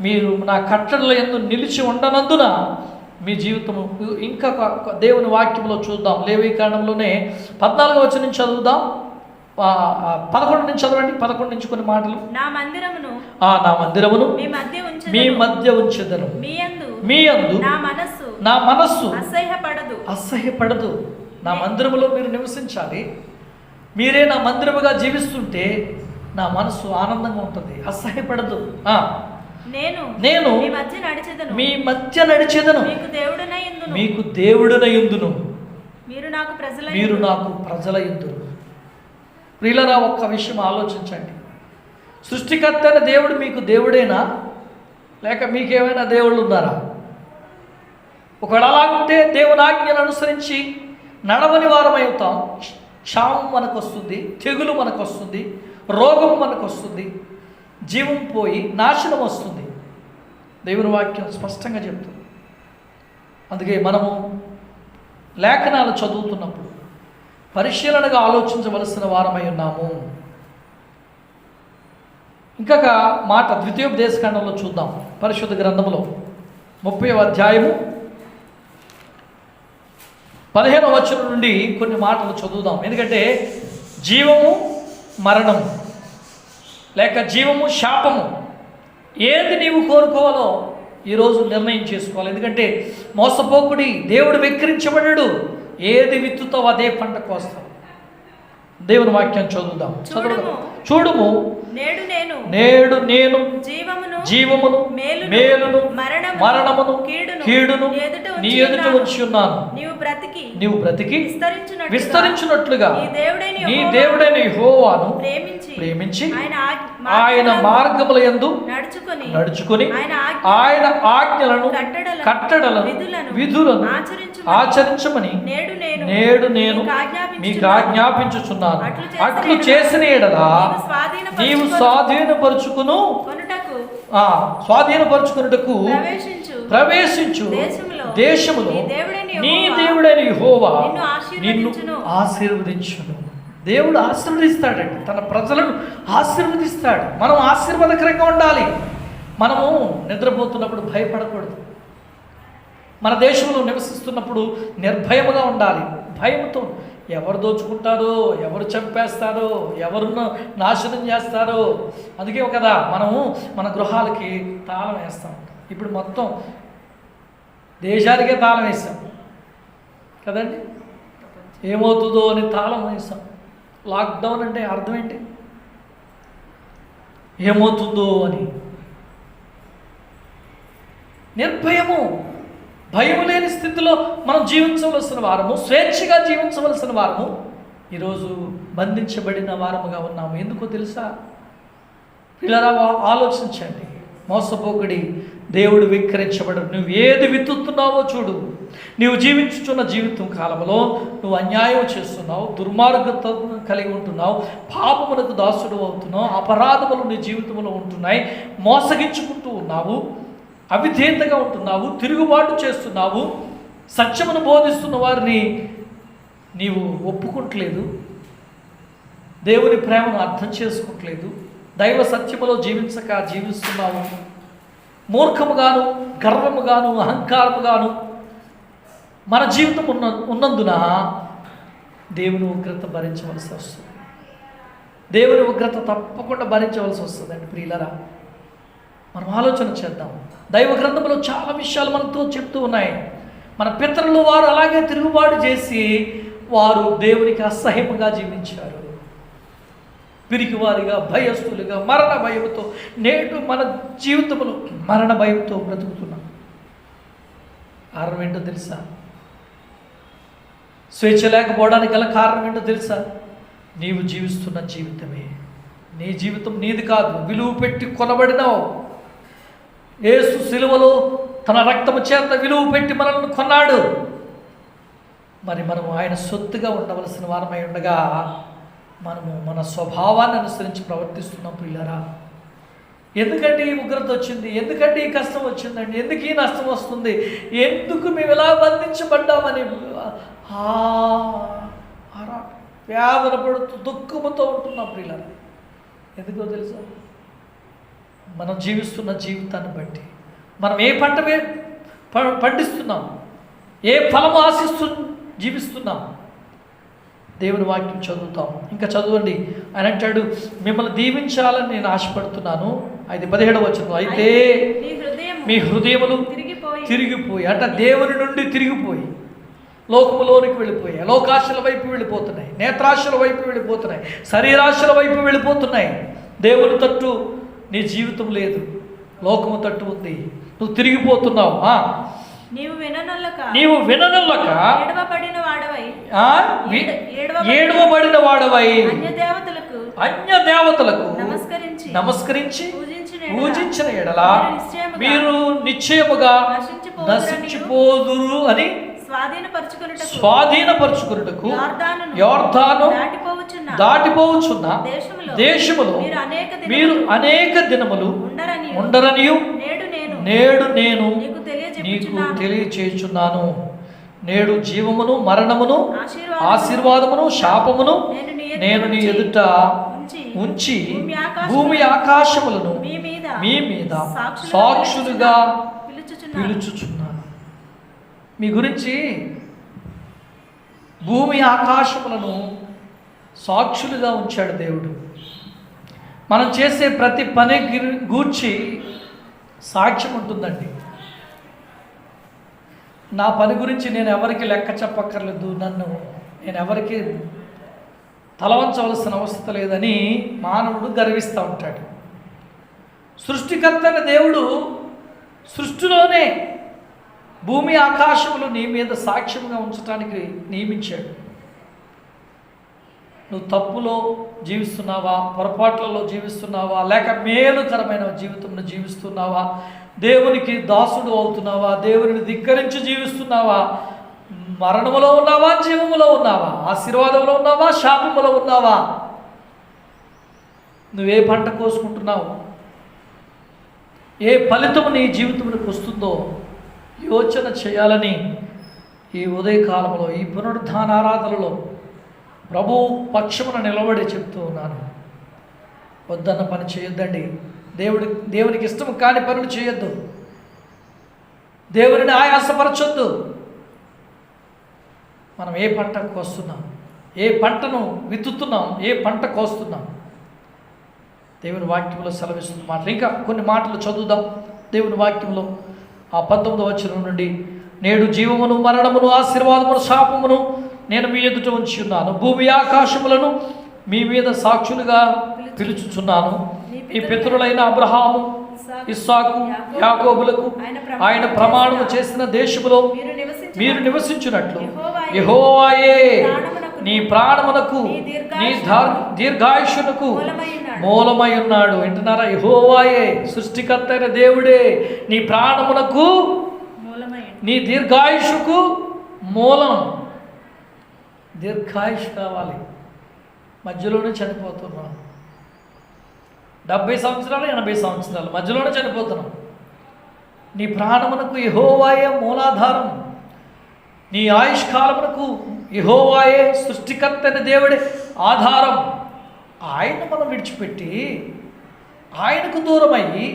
Speaker 1: మీరు నా కట్టడల యందు నిలిచి ఉండనందున మీ జీవితము ఇంకా దేవుని వాక్యంలో చూద్దాం. లేవీకాండంలోనే 14వ వచనం చదువుదాం. 11 నుంచి చదవండి. 11 నుంచి కొన్ని మాటలు. నా మందిరమును మీ మధ్య ఉంచెదను. మీ యందు నా మనస్సు అసహ్యపడదు. నా మందిరములో మీరు నివసించాలి. మీరే నా మందిరముగా జీవిస్తుంటే నా మనస్సు ఆనందంగా ఉంటుంది, అసహ్యపడదు. నేను మీ మధ్య నడిచెదను. మీకు దేవుడనయుందును. మీరు నాకు ప్రజలయుందురు. ప్రియులరా, ఒక్క విషయం ఆలోచించండి. సృష్టికర్త అయిన దేవుడు మీకు దేవుడేనా, లేక మీకేమైనా దేవుళ్ళు ఉన్నారా? ఒకవేళ అలాగుంటే దేవుని ఆజ్ఞను అనుసరించి నడవని వారమై అవుతాం. క్షామం మనకు వస్తుంది, తెగులు మనకు వస్తుంది, రోగం మనకు వస్తుంది, జీవం పోయి నాశనం వస్తుంది. దేవుని వాక్యం స్పష్టంగా చెప్తుంది. అందుకే మనము లేఖనాలు చదువుతున్నప్పుడు పరిశీలనగా ఆలోచించవలసిన వారమై ఉన్నాము. ఇంకొక మాట ద్వితీయోపదేశకాండంలో చూద్దాం. పరిశుద్ధ గ్రంథంలో 30వ అధ్యాయము 15వ వచనం నుండి కొన్ని మాటలు చదువుదాం. ఎందుకంటే జీవము మరణము, లేక జీవము శాపము, ఏది నీవు కోరుకోవాలో ఈరోజు నిర్ణయం చేసుకోవాలి. ఎందుకంటే మోసపోకుడి, దేవుడు వెక్కిరించబడడు. ఏది విత్తుతావు అదే పంట కోస్తావు. దేవుని వాక్యం చదువుదాం. చూడుము నేడు నేను
Speaker 2: జీవమును
Speaker 1: మేలును మరణమును
Speaker 2: కీడును
Speaker 1: నీ ఎదుట ఉంచి ఉన్నాను. నీవు బ్రతికి విస్తరించున్నట్లుగా నీ దేవుడైన యెహోవాను ప్రేమించి ఆయన మార్గముల యందు నడుచుకొని ఆయన ఆజ్ఞలను కట్టడలను విధులను ఆచరించమని నేడు నేను మీకు ఆజ్ఞాపించుచున్నాను. అట్లు చేసిన ఎడల నీవు స్వాధీనపరుచుకున్నటకు ప్రవేశించు దేశములో నీ దేవుడైన యెహోవా నిన్ను ఆశీర్వదించును. దేవుడు ఆశీర్వదిస్తాడండి, తన ప్రజలను ఆశీర్వదిస్తాడు. మనం ఆశీర్వాదకరంగా ఉండాలి. మనము నిద్రపోతున్నప్పుడు భయపడకూడదు. మన దేశంలో నివసిస్తున్నప్పుడు నిర్భయముగా ఉండాలి. భయంతో ఎవరు దోచుకుంటారో, ఎవరు చంపేస్తారో, ఎవరు నాశనం చేస్తారో. అందుకే కదా మనము మన గృహాలకి తాళం వేస్తాం. ఇప్పుడు మొత్తం దేశానికే తాళం వేస్తాం కదండి. ఏమవుతుందో అని తాళం వేస్తాం. లాక్డౌన్ అంటే అర్థం ఏంటి? ఏమవుతుందో అని. నిర్భయము, భయం లేని స్థితిలో మనం జీవించవలసిన వారము, స్వేచ్ఛగా జీవించవలసిన వారము ఈరోజు బంధించబడిన వారముగా ఉన్నాము. ఎందుకో తెలుసా? పిల్లరా, ఆలోచించండి. మోసపోకుడి, దేవుడు విక్రించబడు. నువ్వు ఏది విత్తుతున్నావో చూడు. నీవు జీవించుచున్న జీవితం కాలంలో నువ్వు అన్యాయం చేస్తున్నావు, దుర్మార్గత కలిగి ఉంటున్నావు, పాపములకు దాసుడు అవుతున్నావు, అపరాధములు నీ జీవితంలో ఉంటున్నాయి, మోసగించుకుంటూ ఉన్నావు, అవిధేయతగా ఉంటున్నావు, తిరుగుబాటు చేస్తున్నావు, సత్యమును బోధిస్తున్న వారిని నీవు ఒప్పుకుంటలేదు, దేవుని ప్రేమను అర్థం చేసుకోవట్లేదు, దైవ సత్యములో జీవిస్తున్నావు. మూర్ఖముగాను, గర్వముగాను, అహంకారముగాను మన జీవితం ఉన్నందున దేవుని ఉగ్రత భరించవలసి వస్తుంది. దేవుని ఉగ్రత తప్పకుండా భరించవలసి వస్తుందండి. ప్రియులరా, మనం ఆలోచన చేద్దాం. దైవ గ్రంథంలో చాలా విషయాలు మనతో చెప్తూ ఉన్నాయి. మన పితరులు వారు అలాగే తిరుగుబాటు చేసి వారు దేవునికి అసహ్యముగా జీవించారు. పిరికివారిగా, భయస్థులుగా, మరణ భయంతో నేడు మన జీవితంలో మరణ భయంతో బ్రతుకుతున్నాం. కారణం ఏంటో తెలుసా? స్వేచ్ఛ లేకపోవడానికి గల కారణం ఏంటో తెలుసా? నీవు జీవిస్తున్న జీవితమే. నీ జీవితం నీది కాదు, విలువ పెట్టి కొనబడినావు. యేసు సిలువలో తన రక్తము చేత విలువ పెట్టి మనల్ని కొన్నాడు. మరి మనము ఆయన సొత్తుగా ఉండవలసిన వారమై ఉండగా మనము మన స్వభావాన్ని అనుసరించి ప్రవర్తిస్తున్నాం. పిల్లరా, ఎందుకంటే ఈ ఉగ్రత వచ్చింది, ఎందుకంటే ఈ కష్టం వచ్చిందండి, ఎందుకు ఈ నష్టం వస్తుంది, ఎందుకు మేము ఇలా బంధించబడ్డామని వేదన పడుతూ దుఃఖముతో ఉంటున్నాం. పిల్లరా, ఎందుకో తెలుసా? మనం జీవిస్తున్న జీవితాన్ని బట్టి, మనం ఏ పంట పండిస్తున్నాం, ఏ ఫలము ఆశిస్తూ జీవిస్తున్నాం. దేవుని వాక్యం చదువుతాం. ఇంకా చదవండి. ఆయన అంటాడు, మిమ్మల్ని దీవించాలని నేను ఆశపడుతున్నాను. 17వ వచనం, అయితే మీ హృదయములు తిరిగిపోయి, అంటే దేవుని నుండి తిరిగిపోయి లోకములోనికి వెళ్ళిపోయాయి, లోకాశల వైపు వెళ్ళిపోతున్నాయి, నేత్రాశల వైపు వెళ్ళిపోతున్నాయి, శరీరాశల వైపు వెళ్ళిపోతున్నాయి. దేవుని తట్టు నీ జీవితం లేదు, లోకము తట్టు ఉంది. నువ్వు తిరిగిపోతున్నావు. నీవు విననొల్లక ఏడవబడిన వాడవై అన్య దేవతలకు నమస్కరించి పూజించిన ఎడల మీరు నిశ్చయముగా నశించిపోదురు అని స్వాధీనపరచుకొనుటకు యోర్దాను దాటిపోవచ్చున్న దేశములో మీరు అనేక దినములు ఉండరనియు నేడు నేను నీకు తెలియచేయుచున్నాను. నేడు జీవమును, మరణమును, ఆశీర్వాదమును, శాపమును నేను నీ ఎదుట ఉంచి భూమి ఆకాశములను మీ మీద సాక్షులుగా పిలుచుచున్నాను. మీ గురించి భూమి ఆకాశములను సాక్షులుగా ఉంచాడు దేవుడు. మనం చేసే ప్రతి పని గూర్చి సాక్ష్యం ఉంటుందండి. నా పని గురించి నేను ఎవరికి లెక్క చెప్పక్కర్లేదు, నేను ఎవరికి తలవంచవలసిన అవసరం లేదని మానవుడు గర్విస్తూ ఉంటాడు. సృష్టికర్త అయిన దేవుడు సృష్టిలోనే భూమి ఆకాశములు నీ మీద సాక్ష్యంగా ఉంచడానికి నియమించాడు. నువ్వు తప్పులో జీవిస్తున్నావా, పొరపాట్లలో జీవిస్తున్నావా, లేక మేలుకరమైన జీవితంలో జీవిస్తున్నావా, దేవునికి దాసుడు అవుతున్నావా, దేవుని ధిక్కరించి జీవిస్తున్నావా, మరణములో ఉన్నావా, జీవములో ఉన్నావా, ఆశీర్వాదంలో ఉన్నావా, శాపములో ఉన్నావా, నువ్వే పంట కోసుకుంటున్నావు, ఏ ఫలితము నీ జీవితంలోకి వస్తుందో యోచన చేయాలని ఈ ఉదయకాలంలో ఈ పునరుద్ధాన ఆరాధనలో ప్రభు పక్షమున నిలబడి చెప్తూ ఉన్నాను. వద్దన్న పని చేయొద్దండి. దేవునికి ఇష్టం కాని పనులు చేయొద్దు. దేవుని ఆయాసపరచొద్దు. మనం ఏ పంట కోస్తున్నాం, ఏ పంటను విత్తుతున్నాం, ఏ పంట కోస్తున్నాం, దేవుని వాక్యంలో సెలవిస్తున్న మాటలు. ఇంకా కొన్ని మాటలు చదువుదాం దేవుని వాక్యంలో. ఆ 19వ వచనం నుండి, నేడు జీవమును మరణమును ఆశీర్వాదమును శాపమును నేను మీ ఎదుట ఉంచి ఉన్నాను. భూమి ఆకాశములను మీ మీద సాక్షులుగా పిలుచుచున్నాను. మీ పితరులైన అబ్రహాము, ఇస్సాకు, యాకోబులకు ఆయన ప్రమాణము చేసిన దేశములో మీరు నివసించినట్లు యెహోవాయే నీ ప్రాణమునకు నీ దీర్ఘాయుష్యునకు మూలమై ఉన్నాడు. వింటున్నారా? యెహోవాయే సృష్టికర్త అయిన దేవుడే నీ ప్రాణమునకు నీ దీర్ఘాయుషుకు మూలం. దీర్ఘాయుష్ కావాలి, మధ్యలోనే చనిపోతున్నాం. 70 సంవత్సరాలు 80 సంవత్సరాలు మధ్యలోనే చనిపోతున్నాం. నీ ప్రాణమునకు యెహోవాయే మూలాధారం. నీ ఆయుష్కాలమునకు యెహోవాయే సృష్టికర్త అయిన దేవుడే ఆధారం. ఆయన మనం విడిచిపెట్టి ఆయనకు దూరమయ్యి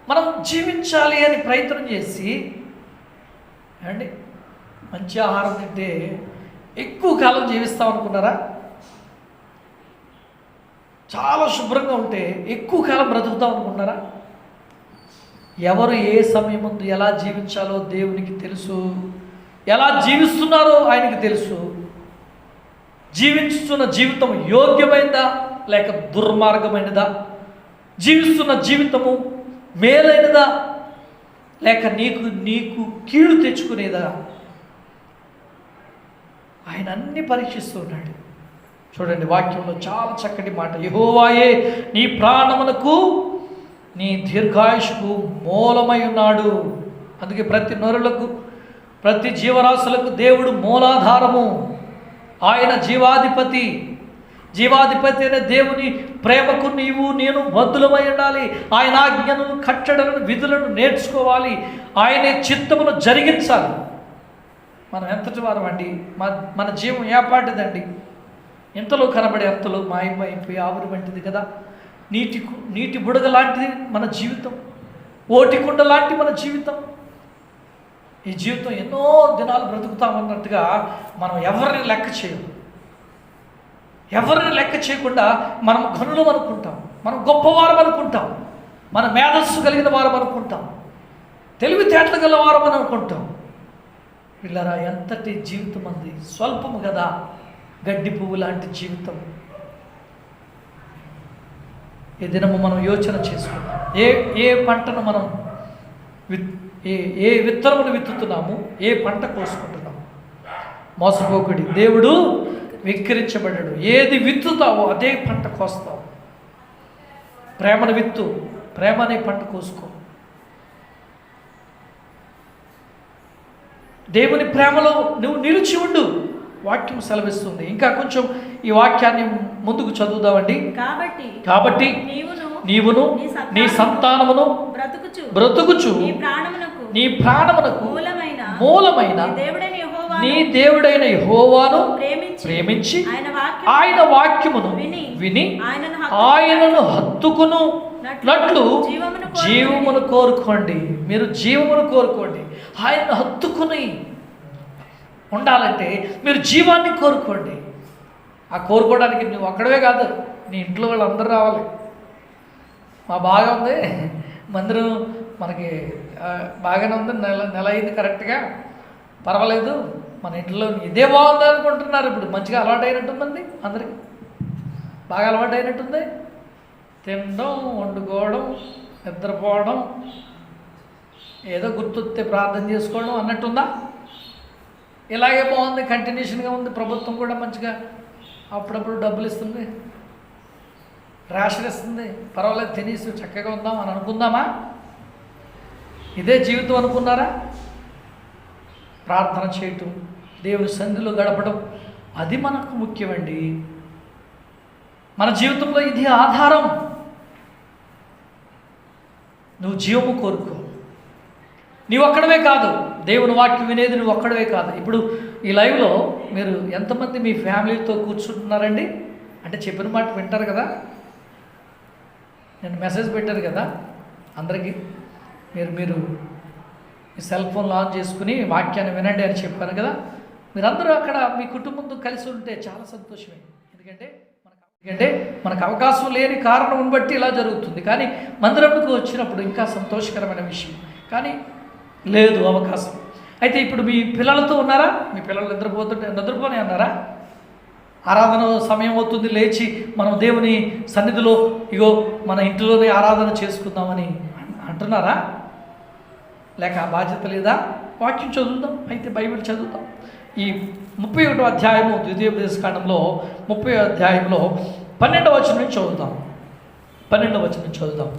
Speaker 1: మనం జీవించాలి అని ప్రయత్నం చేసి అండి మంచి ఆహారం తింటే ఎక్కువ కాలం జీవిస్తాం అనుకున్నారా? చాలా శుభ్రంగా ఉంటే ఎక్కువ కాలం బ్రతుకుతాం అనుకున్నారా? ఎవరు ఏ సమయం ముందు ఎలా జీవించాలో దేవునికి తెలుసు. ఎలా జీవిస్తున్నారో ఆయనకి తెలుసు. జీవిస్తున్న జీవితం యోగ్యమైనదా లేక దుర్మార్గమైనదా? జీవిస్తున్న జీవితము మేలైనదా లేక నీకు కీడు తెచ్చుకునేదా? ఆయన అన్ని పరీక్షిస్తున్నాడు. చూడండి వాక్యంలో చాలా చక్కటి మాట, యెహోవాయే నీ ప్రాణమునకు నీ దీర్ఘాయుషుకు మూలమై ఉన్నాడు. అందుకే ప్రతి నరులకు ప్రతి జీవరాశులకు దేవుడు మూలాధారము. ఆయన జీవాధిపతి. జీవాధిపతి అనే దేవుని ప్రేమకు నీవు నేను బద్ధులమై ఉండాలి. ఆయన ఆజ్ఞను, కట్టడలను, విధులను నేర్చుకోవాలి. ఆయన చిత్తమును జరిగించాలి. మనం ఎంతటి వారం అండి? మన జీవం ఏపాటిదండి? ఇంతలో కనబడే అంతలో మాయమైపోయి ఆవిరి వంటిది కదా. నీటి బుడగ లాంటిది మన జీవితం. ఓటికుండ లాంటి మన జీవితం. ఈ జీవితం ఎన్నో దినాలు బ్రతుకుతామన్నట్టుగా మనం ఎవరిని లెక్క చేయము. ఎవరిని లెక్క చేయకుండా మనం ఘనులం అనుకుంటాం, మనం గొప్పవారం అనుకుంటాం, మన మేధస్సు కలిగిన వారం అనుకుంటాం, తెలివితేటలు గల వారం అని అనుకుంటాం. పిల్లరా, ఎంతటి జీవితం అంది, స్వల్పము కదా, గడ్డి పువ్వు లాంటి జీవితం. ఈ దినము మనం యోచన చేసుకుంటాం. ఏ పంటను మనం ఏ విత్తనమును విత్తుతున్నాము, ఏ పంట కోసుకుంటున్నాము. మోసపోకుడి, దేవుడు విక్రించబడ్డాడు. ఏది విత్తుతావో అదే పంట కోస్తావు. ప్రేమను విత్తు, ప్రేమ అనే పంట కోసుకో. దేవుని ప్రేమలో నువ్వు నిలిచి ఉండు. వాక్యం సెలవిస్తుంది. ఇంకా కొంచెం ఈ వాక్యాన్ని ముందుకు చదువుదామండి. కాబట్టి నీవును నీ సంతానమును బ్రతుకుచు నీ ప్రాణమునకు మూలమైన నీ దేవుడైన యెహోవాను ప్రేమించి ఆయన వాక్యమును విని ఆయనను హత్తుకున్నట్లు జీవమును కోరుకోండి. మీరు జీవమును కోరుకోండి. ఆయనను హత్తుకుని ఉండాలంటే మీరు జీవాన్ని కోరుకోండి. ఆ కోరుకోవడానికి నువ్వు అక్కడవే కాదు, నీ ఇంట్లో వాళ్ళందరూ రావాలి. మా బాగా ఉంది, మందిరం మనకి బాగానే ఉంది, నెల అయింది కరెక్ట్గా, పర్వాలేదు, మన ఇంట్లో ఇదే బాగుంది అనుకుంటున్నారు. ఇప్పుడు మంచిగా అలవాటు అయినట్టుందండి అందరికి. బాగా అలవాటు అయినట్టుంది. తినడం, వండుకోవడం, నిద్రపోవడం, ఏదో గుర్తొస్తే ప్రార్థన చేసుకోవడం అన్నట్టుందా? ఇలాగే బాగుంది, కంటిన్యూషన్గా ఉంది. ప్రభుత్వం కూడా మంచిగా అప్పుడప్పుడు డబ్బులు ఇస్తుంది, రేషన్ ఇస్తుంది, పర్వాలేదు తినేసి చక్కగా ఉందాం అని అనుకుందామా? ఇదే జీవితం అనుకున్నారా? ప్రార్థన చేయటం, దేవుని సన్నిధిలో గడపడం, అది మనకు ముఖ్యమండి. మన జీవితంలో ఇది ఆధారం. నువ్వు జీవము కోరుకో. నీవు ఒక్కడవే కాదు, దేవుని వాక్యం వినేది నువ్వు ఒక్కడవే కాదు. ఇప్పుడు ఈ లైవ్లో మీరు ఎంతమంది మీ ఫ్యామిలీతో కూర్చుంటున్నారండి? అంటే చెప్పిన మాట వింటారు కదా. నేను మెసేజ్ పెట్టాను కదా అందరికీ, మీరు మీ సెల్ ఫోన్ ఆన్ చేసుకుని వాక్యాన్ని వినండి అని చెప్పాను కదా. మీరందరూ అక్కడ మీ కుటుంబంతో కలిసి ఉంటే చాలా సంతోషమే. ఎందుకంటే మనకు అవకాశం లేని కారణం బట్టి ఇలా జరుగుతుంది. కానీ మందిరంకు వచ్చినప్పుడు ఇంకా సంతోషకరమైన విషయం. కానీ లేదు అవకాశం. అయితే ఇప్పుడు మీ పిల్లలతో ఉన్నారా? మీ పిల్లలు నిద్రపోనే అన్నారా? ఆరాధన సమయం అవుతుంది, లేచి మనం దేవుని సన్నిధిలో ఇగో మన ఇంటిలోనే ఆరాధన చేసుకుందామని అంటున్నారా? లేక ఆ బాధ్యత లేదా? వాక్యం చదువుదాం. అయితే బైబిల్ చదువుతాం. ఈ 31వ అధ్యాయము ద్వితీయోపదేశకాండంలో 30వ అధ్యాయంలో 12వ వచనం నుంచి చదువుతాం. 12వ వచనం చదువుతాం.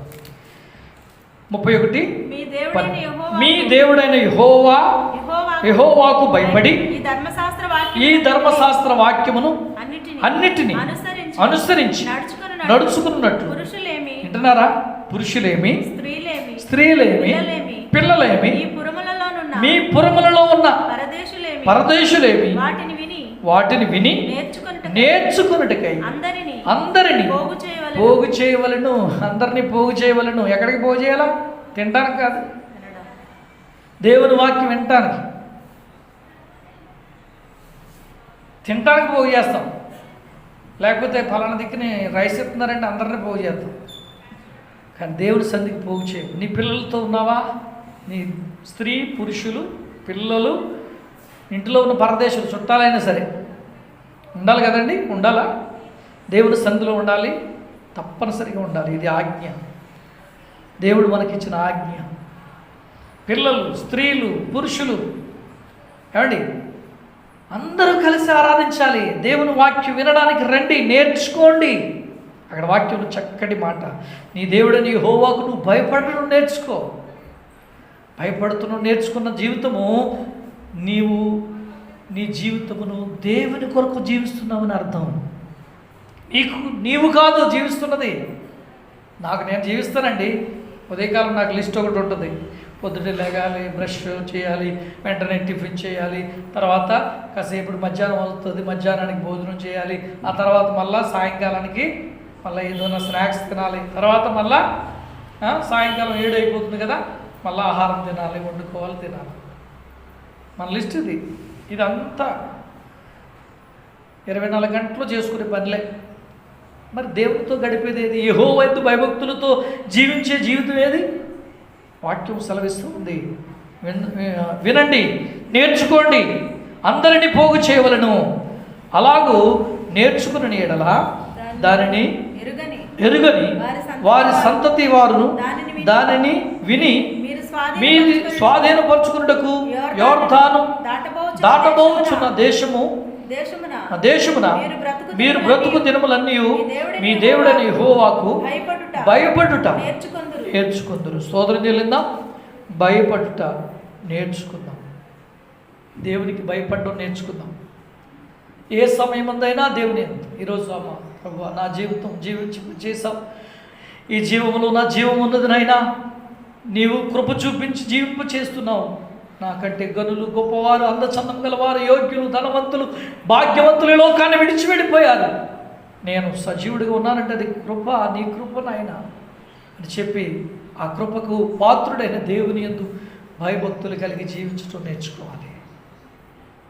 Speaker 1: 31 మీ దేవుడైన యెహోవాకు భయపడి ఈ ధర్మశాస్త్ర వాక్యమును అన్నిటినీ అనుసరించి నడుచుకున్నట్టు. వింటున్నారా? పురుషులేమి, స్త్రీలేమి, పిల్లలేమి, మీ పురములలో ఉన్న పరదేశులేమి వాటిని విని నేర్చుకున్నట్టుకై అందరినీ పోగు చేయవలను. అందరినీ పోగు చేయవలను. ఎక్కడికి పోగు చేయాలా? తినడానికి కాదు, దేవుని వాక్యం వినటానికి. తినటానికి పోగు చేస్తాం, లేకపోతే ఫలానా దిక్కుని రైస్ ఇస్తున్నారంటే అందరినీ పోగు చేస్తాం. కానీ దేవుని సన్నిధికి పోగు చేయవు. నీ పిల్లలతో ఉన్నావా? నీ స్త్రీ, పురుషులు, పిల్లలు, ఇంట్లో ఉన్న పరదేశులు, చుట్టాలైనా సరే ఉండాలి కదండి. ఉండాలా? దేవుని సన్నిధిలో ఉండాలి, తప్పనిసరిగా ఉండాలి. ఇది ఆజ్ఞ, దేవుడు మనకిచ్చిన ఆజ్ఞ. పిల్లలు, స్త్రీలు, పురుషులు ఏమండి అందరూ కలిసి ఆరాధించాలి. దేవుని వాక్యం వినడానికి రండి, నేర్చుకోండి. అక్కడ వాక్యంలో చక్కటి మాట, నీ దేవుడని యెహోవాకు నువ్వు భయపడడం నేర్చుకో. భయపడుతున్నావు నేర్చుకున్న జీవితము నీవు నీ జీవితమును దేవుని కొరకు జీవిస్తున్నావని అర్థం. నీవు కాదు జీవిస్తున్నది. నేను జీవిస్తానండి. ఉదయకాలం నాకు లిస్ట్ ఒకటి ఉంటుంది. పొద్దున్నే లేగాలి, బ్రష్ చేయాలి, వెంటనే టిఫిన్ చేయాలి, తర్వాత కాసేపు మధ్యాహ్నం అవుతుంది, మధ్యాహ్నానికి భోజనం చేయాలి, ఆ తర్వాత మళ్ళీ సాయంకాలానికి మళ్ళీ ఏదైనా స్నాక్స్ తినాలి, తర్వాత మళ్ళీ సాయంకాలం 7 అయిపోతుంది కదా, మళ్ళీ ఆహారం తినాలి, వండుకోవాలి, తినాలి. మన లిస్ట్ ఇది. ఇదంతా 24 గంటలు చేసుకునే పనిలే. మరి దేవునితో గడిపేది ఏది? యెహోవా యందు భయభక్తులతో జీవించే జీవితం ఏది? వాక్యం సెలవిస్తూ ఉంది. వినండి, నేర్చుకోండి, అందరినీ పోగు చేయవలను. అలాగూ నేర్చుకుని ఎడల దానిని ఎరుగని వారి సంతతి వారును దానిని విని మీరు స్వాధీనపరుచుకున్నటకు యోర్దాను దాటబోచున్న దేశమున మీరు బ్రతుకు దినములన్నీ మీ దేవుడైన యెహోవాకు భయపడుట నేర్చుకుందరు. స్తోత్రం చెల్లిందాం. భయపడుట నేర్చుకుందాం. దేవునికి భయపడడం నేర్చుకుందాం. ఏ సమయమందైనా దేవుని ఈరోజు అమ్మ ప్రభువా నా జీవితం చేసావు, ఈ జీవములో నా జీవం ఉన్నది నైనా, నీవు కృప చూపించి జీవింప చేస్తున్నావు. నాకంటే గనులు, గొప్పవారు, అందచందం గలవారు, యోగ్యులు, ధనవంతులు, భాగ్యవంతులు ఈ లోకాన్ని విడిచి వెళ్ళిపోయారు. నేను సజీవుడిగా ఉన్నానంటే అది కృప, నీ కృప నాయన అని చెప్పి ఆ కృపకు పాత్రుడైన దేవుని యందు భయభక్తులు కలిగి జీవించడం నేర్చుకోవాలి.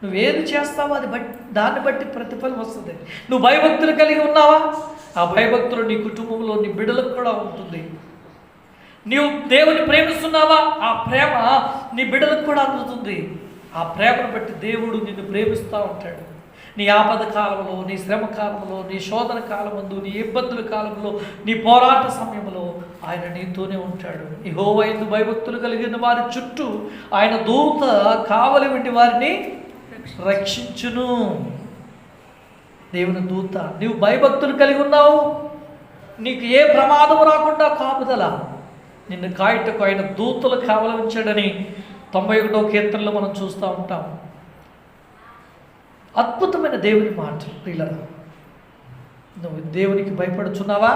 Speaker 1: నువ్వేది చేస్తావో దాన్ని బట్టి ప్రతిఫలం వస్తుంది. నువ్వు భయభక్తులు కలిగి ఉన్నావా? ఆ భయభక్తులు నీ కుటుంబంలో, నీ బిడ్డలకు కూడా ఉంటుంది. నీవు దేవుని ప్రేమిస్తున్నావా? ఆ ప్రేమ నీ బిడ్డలకు కూడా అందుతుంది. ఆ ప్రేమను బట్టి దేవుడు నిన్ను ప్రేమిస్తూ ఉంటాడు. నీ ఆపద కాలంలో, నీ శ్రమ కాలంలో, నీ శోధన కాలమందు, నీ ఇబ్బందుల కాలంలో, నీ పోరాట సమయంలో ఆయన నీతోనే ఉంటాడు. యెహోవా యందు భయభక్తులు కలిగిన వారి చుట్టూ ఆయన దూత కావలి ఉండి వారిని రక్షించును. దేవుని దూత, నీవు భయభక్తులు కలిగి ఉన్నావు, నీకు ఏ ప్రమాదం రాకుండా కాపుదల, నిన్ను కాయటకు ఆయన దూతలు కావలి ఉంచాడని 91వ కీర్తనలో మనం చూస్తూ ఉంటాం. అద్భుతమైన దేవుని మాటలు. ప్రియులారా, నువ్వు దేవునికి భయపడుచున్నావా?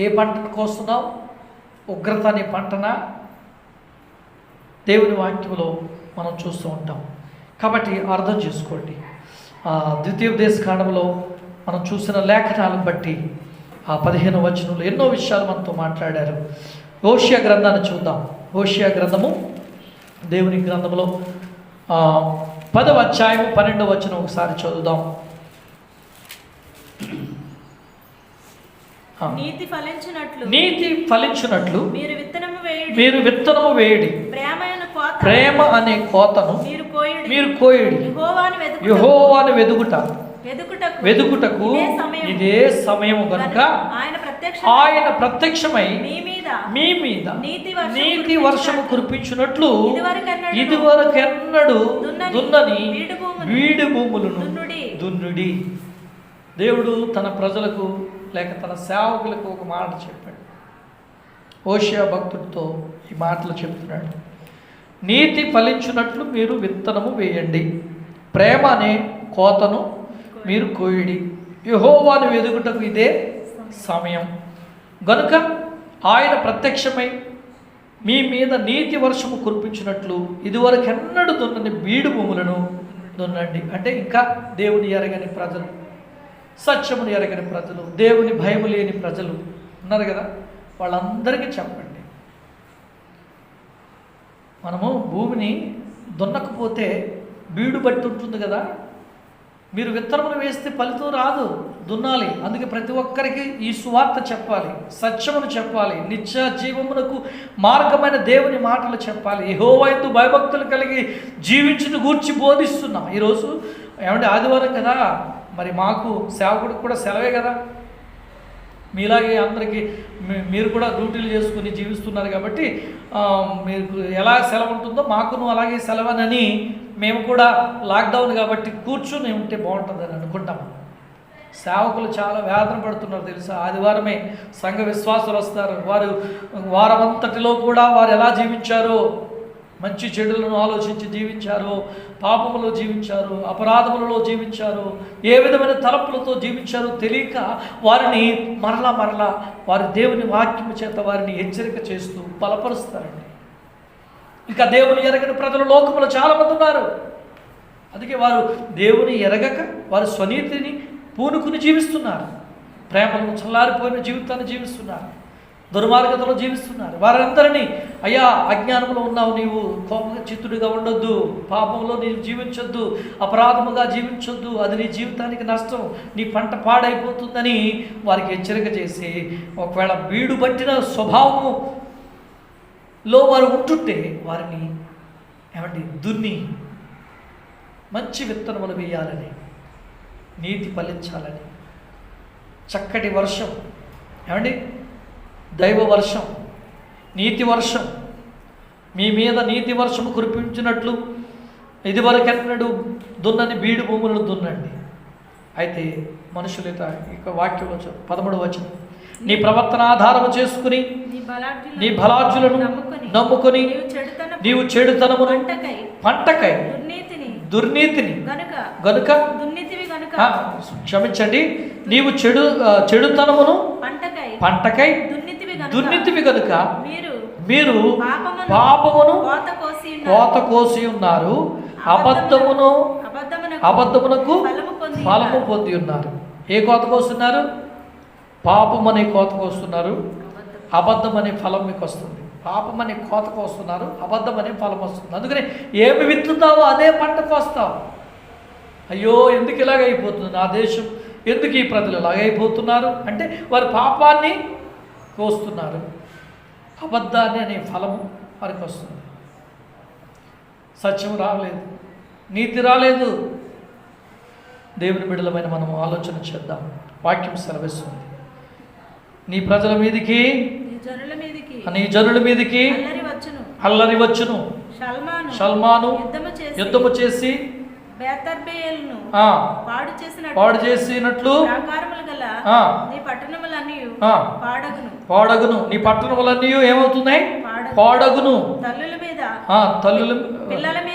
Speaker 1: ఏ పంటను కోస్తున్నావు? ఉగ్రత అనే పంటనా? దేవుని వాక్యంలో మనం చూస్తూ ఉంటాం. కాబట్టి అర్థం చేసుకోండి. ద్వితీయోపదేశ కాండంలో మనం చూసిన లేఖనాలను బట్టి ఆ 15వ వచనంలో ఎన్నో విషయాలు మనతో మాట్లాడారు. హోషేయ గ్రంథాన్ని చూద్దాం. హోషేయ గ్రంథము దేవుని గ్రంథంలో 10వ అధ్యాయం 12వ వచనం ఒకసారి చదువుదాం.
Speaker 4: నీతి
Speaker 1: ఫలించినట్లు
Speaker 4: మీరు విత్తనము వేయుడి,
Speaker 1: ప్రేమ అనే కోతను మీరు కోయుడి. యెహోవాను వెదుకుటకు ఇదే సమయము గనుక ఆయన ప్రత్యక్షమై మీ మీద నీతి వర్షము కురిపించినట్లు ఇదివరకెన్నడు దున్నని వీడి భూములను దున్నుడి. దేవుడు తన ప్రజలకు లేక తన సేవకులకు ఒక మాట చెప్పాడు. హోషేయ భక్తుడితో ఈ మాటలు చెప్తున్నాడు. నీతి ఫలించినట్లు మీరు విత్తనము వేయండి, ప్రేమ అనే కోతను మీరు కోయుడి. యెహోవాను వెదుకుటకు ఇదే సమయం గనుక ఆయన ప్రత్యక్షమై మీ మీద నీతి వర్షము కురిపించినట్లు ఇదివరకెన్నడు దున్నని బీడు భూములను దున్నండి. అంటే ఇంకా దేవుని ఎరగని ప్రజలు, సత్యమును ఎరగని ప్రజలు, దేవుని భయము లేని ప్రజలు ఉన్నారు కదా, వాళ్ళందరికీ చెప్పండి. మనము భూమిని దున్నకపోతే బీడు బట్టి ఉంటుంది కదా, మీరు విత్తనములు వేస్తే ఫలితం రాదు, దున్నాలి. అందుకే ప్రతి ఒక్కరికి ఈ సువార్త చెప్పాలి, సత్యమును చెప్పాలి, నిత్య జీవమునకు మార్గమైన దేవుని మాటలు చెప్పాలి. యెహోవా యందు భయభక్తులు కలిగి జీవించును గూర్చి బోధిస్తున్నాం. ఈరోజు ఏమంటే ఆదివారం కదా, మరి మాకు సేవకుడికి కూడా సెలవే కదా. మీలాగే అందరికీ మీరు కూడా డ్యూటీలు చేసుకుని జీవిస్తున్నారు కాబట్టి మీకు ఎలా సెలవు ఉంటుందో మాకును అలాగే సెలవనని మేము కూడా లాక్డౌన్ కాబట్టి కూర్చుని ఉంటే బాగుంటుందని అనుకుంటాము. సేవకులు చాలా వేదన పడుతున్నారు తెలుసా. ఆదివారమే సంఘ విశ్వాసులు వస్తారు. వారు వారమంతటిలో కూడా వారు ఎలా జీవించారో, మంచి చెడులను ఆలోచించి జీవించారు, పాపములో జీవించారు, అపరాధములలో జీవించారు, ఏ విధమైన తలపులతో జీవించారో తెలియక వారిని మరలా వారి దేవుని వాక్యము చేత వారిని హెచ్చరిక చేస్తూ బలపరుస్తారండి. ఇంకా దేవుని ఎరగని ప్రజలు లోకములో చాలామంది ఉన్నారు. అందుకే వారు దేవుని ఎరగక వారు స్వనీతిని పూనుకుని జీవిస్తున్నారు, ప్రేమను చల్లారిపోయిన జీవితాన్ని జీవిస్తున్నారు, దుర్మార్గతలో జీవిస్తున్నారు. వారందరినీ అయ్యా అజ్ఞానంలో ఉన్నావు, నీవు కోప చిత్తుడిగా ఉండొద్దు, పాపంలో నీవు జీవించొద్దు, అపరాధముగా జీవించొద్దు, అది నీ జీవితానికి నష్టం, నీ పంట పాడైపోతుందని వారికి హెచ్చరిక చేసి, ఒకవేళ బీడు పట్టిన స్వభావములో వారు ఉంటుంటే వారిని ఏమండి దున్ని మంచి విత్తనములు వేయాలని, నీతి ఫలించాలని, చక్కటి వర్షం ఏమండి దైవ వర్షం, నీతి వర్షం మీ మీద నీతి వర్షము కురిపించినట్లు ఇదివరకెన్నడు దున్నని బీడు భూములను దున్నండి. అయితే మనుషులైతే ఇక వాక్యంలో 13వ వచనం, నీ ప్రవర్తన ఆధారము చేసుకుని నీ బలార్జులను నమ్ముకొని నీవు చెడుతనమును పంటకై దుర్నీతిని గనుక క్షమించండి, నీవు చెడుతనమును పంటకై దుర్నీతివి గనుక మీరు పాపమును కోత కోసి ఉన్నారు, అబద్ధమునకు ఫలము పొంది ఉన్నారు. ఏ కోత కోస్తున్నారు? పాపం అనే కోత కోస్తున్నారు, అబద్ధం అనే ఫలం మీకు వస్తుంది. పాపం అనే కోత కోస్తున్నారు, అబద్ధం అనే ఫలం వస్తుంది. అందుకని ఏమి విత్తుతావో అదే పంట కోస్తావు. అయ్యో ఎందుకు ఇలాగైపోతుంది నా దేశం, ఎందుకు ఈ ప్రజలు ఇలాగైపోతున్నారు అంటే వారి పాపాన్ని కోస్తున్నారు, అబద్ధాన్ని అనే ఫలము వారికి వస్తుంది. సత్యం రాలేదు, నీతి రాలేదు, దేవుని బిడ్డలమైన మనం ఆలోచన చేద్దాం. వాక్యం సెలవిస్తుంది, నీ ప్రజల మీదికి, నీ జనుల మీదికి అల్లరి వచ్చును. షల్మాను యుద్ధము చేసి పాడు చేసినట్లు పాడగును. నీ పట్టణములన్నీ ఏమవుతున్నాయి? పాడగును.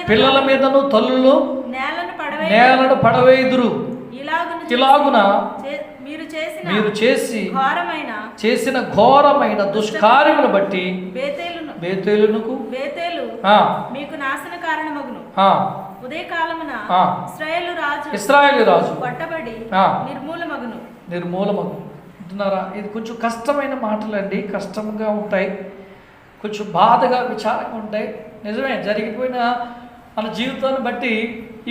Speaker 1: పిల్లల మీదను తల్లులు నేలను పడవేయుదురు. ఇలాగున మీరు చేసిన ఘోరమైన దుష్కార్యమును బట్టి బేతేలు
Speaker 2: మీకు నాశన కారణమగును. ఉదయకాలమున
Speaker 1: ఇశ్రాయేలు రాజు
Speaker 2: పట్టబడి
Speaker 1: నిర్మూలమగును. అంటున్నారా? ఇది కొంచెం కష్టమైన మాటలండి, కష్టంగా ఉంటాయి, కొంచెం బాధగా విచారంగా ఉంటాయి. నిజమే, జరిగిపోయిన మన జీవితాన్ని బట్టి,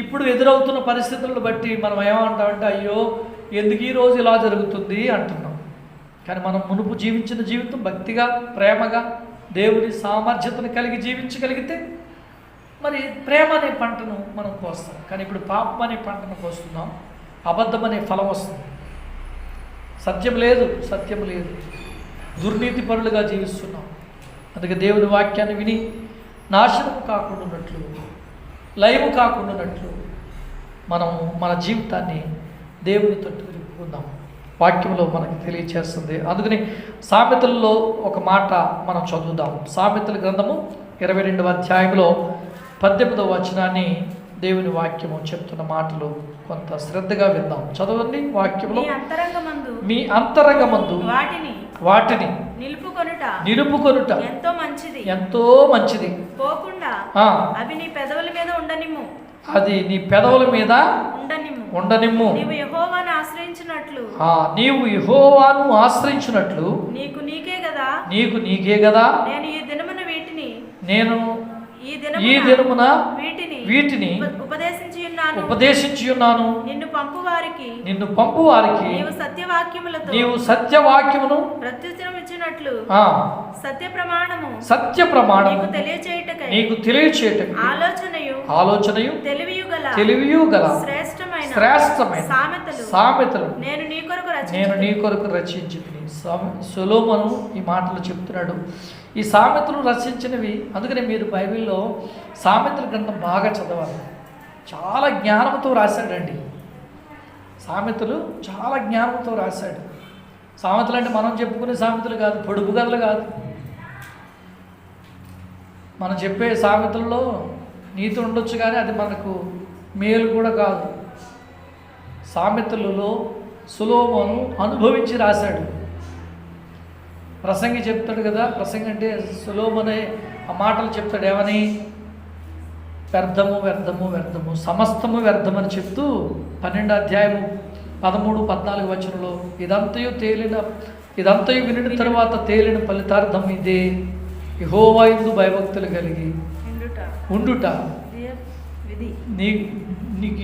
Speaker 1: ఇప్పుడు ఎదురవుతున్న పరిస్థితులను బట్టి మనం ఏమంటామంటే, అయ్యో ఎందుకు ఈరోజు ఇలా జరుగుతుంది అంటున్నాం. కానీ మనం మునుపు జీవించిన జీవితం భక్తిగా, ప్రేమగా, దేవుని సామర్థ్యతను కలిగి జీవించగలిగితే మరి ప్రేమ అనే పంటను మనం కోస్తాం. కానీ ఇప్పుడు పాపం అనే పంటను కోస్తున్నాం, అబద్ధం అనే ఫలం వస్తుంది, సత్యం లేదు, దుర్నీతి పరులుగా జీవిస్తున్నాం. అందుకే దేవుని వాక్యాన్ని విని నాశనం కాకుండా ఉన్నట్లు, లయము కాకుండా ఉన్నట్లు మనం మన జీవితాన్ని దేవుని తట్టు తిప్పుకుందాం. వాక్యంలో మనకి తెలియచేస్తుంది. అందుకని సామెతల్లో ఒక మాట మనం చదువుదాం. సామెతల గ్రంథము 22వ అధ్యాయంలో 18వ వచనాన్ని దేవుని వాక్యము చెప్తున్న మాటలు కొంత శ్రద్ధగా విందాం. చదవండి. వాక్యంలో మీ అంతరంగమందు వాటిని నిలుపుకొనుట ఎంతో మంచిది.
Speaker 2: పోకుండా అవి నీ పెదవుల మీద ఉండనిమ్ము.
Speaker 1: అది నీ పెదవుల మీద ఉండనిమ్ము.
Speaker 2: నీవు యెహోవాను ఆశ్రయించినట్లు నీకు నీకే గదా నేను ఈ దినమున వీటిని ఉపదేశించి ఉన్నాను. నిన్ను పంపు వారికి నీవు సత్యవాక్యమును ప్రత్యుత్తరం ఇచ్చినట్లు సత్య ప్రమాణము నీకు తెలియచేయటకై ఆలోచనయు తెలివియు గల శ్రేష్టమైన సామెతలు నేను నీ కొరకు రచించింది. సొలొమోను ఈ మాటలు చెప్తున్నాడు. ఈ సామెతలు రచించినవి. అందుకనే మీరు బైబిల్లో సామెతల గ్రంథం బాగా చదవాలి. చాలా జ్ఞానంతో రాశాడండి. సామెతలు చాలా జ్ఞానంతో రాశాడు. సామెతలు అంటే మనం చెప్పుకునే సామెతలు కాదు, పొడుపు కథలు కాదు. మనం చెప్పే సామెతల్లో నీతి ఉండొచ్చు, కానీ అది మనకు మేలు కూడా కాదు. సామెతలలో సొలొమోను అనుభవించి రాశాడు. ప్రసంగి చెప్తాడు కదా, ప్రసంగి అంటే సొలొమోనే ఆ మాటలు చెప్తాడు. ఏమని? వ్యర్థము సమస్తము వ్యర్థమని చెప్తూ 12వ అధ్యాయము 13-14 వచనంలో ఇదంతయు వినిన తర్వాత తేలిన ఫలితార్థం ఇదే, యెహోవా యందు భయభక్తులు కలిగి ఉండుట నీకు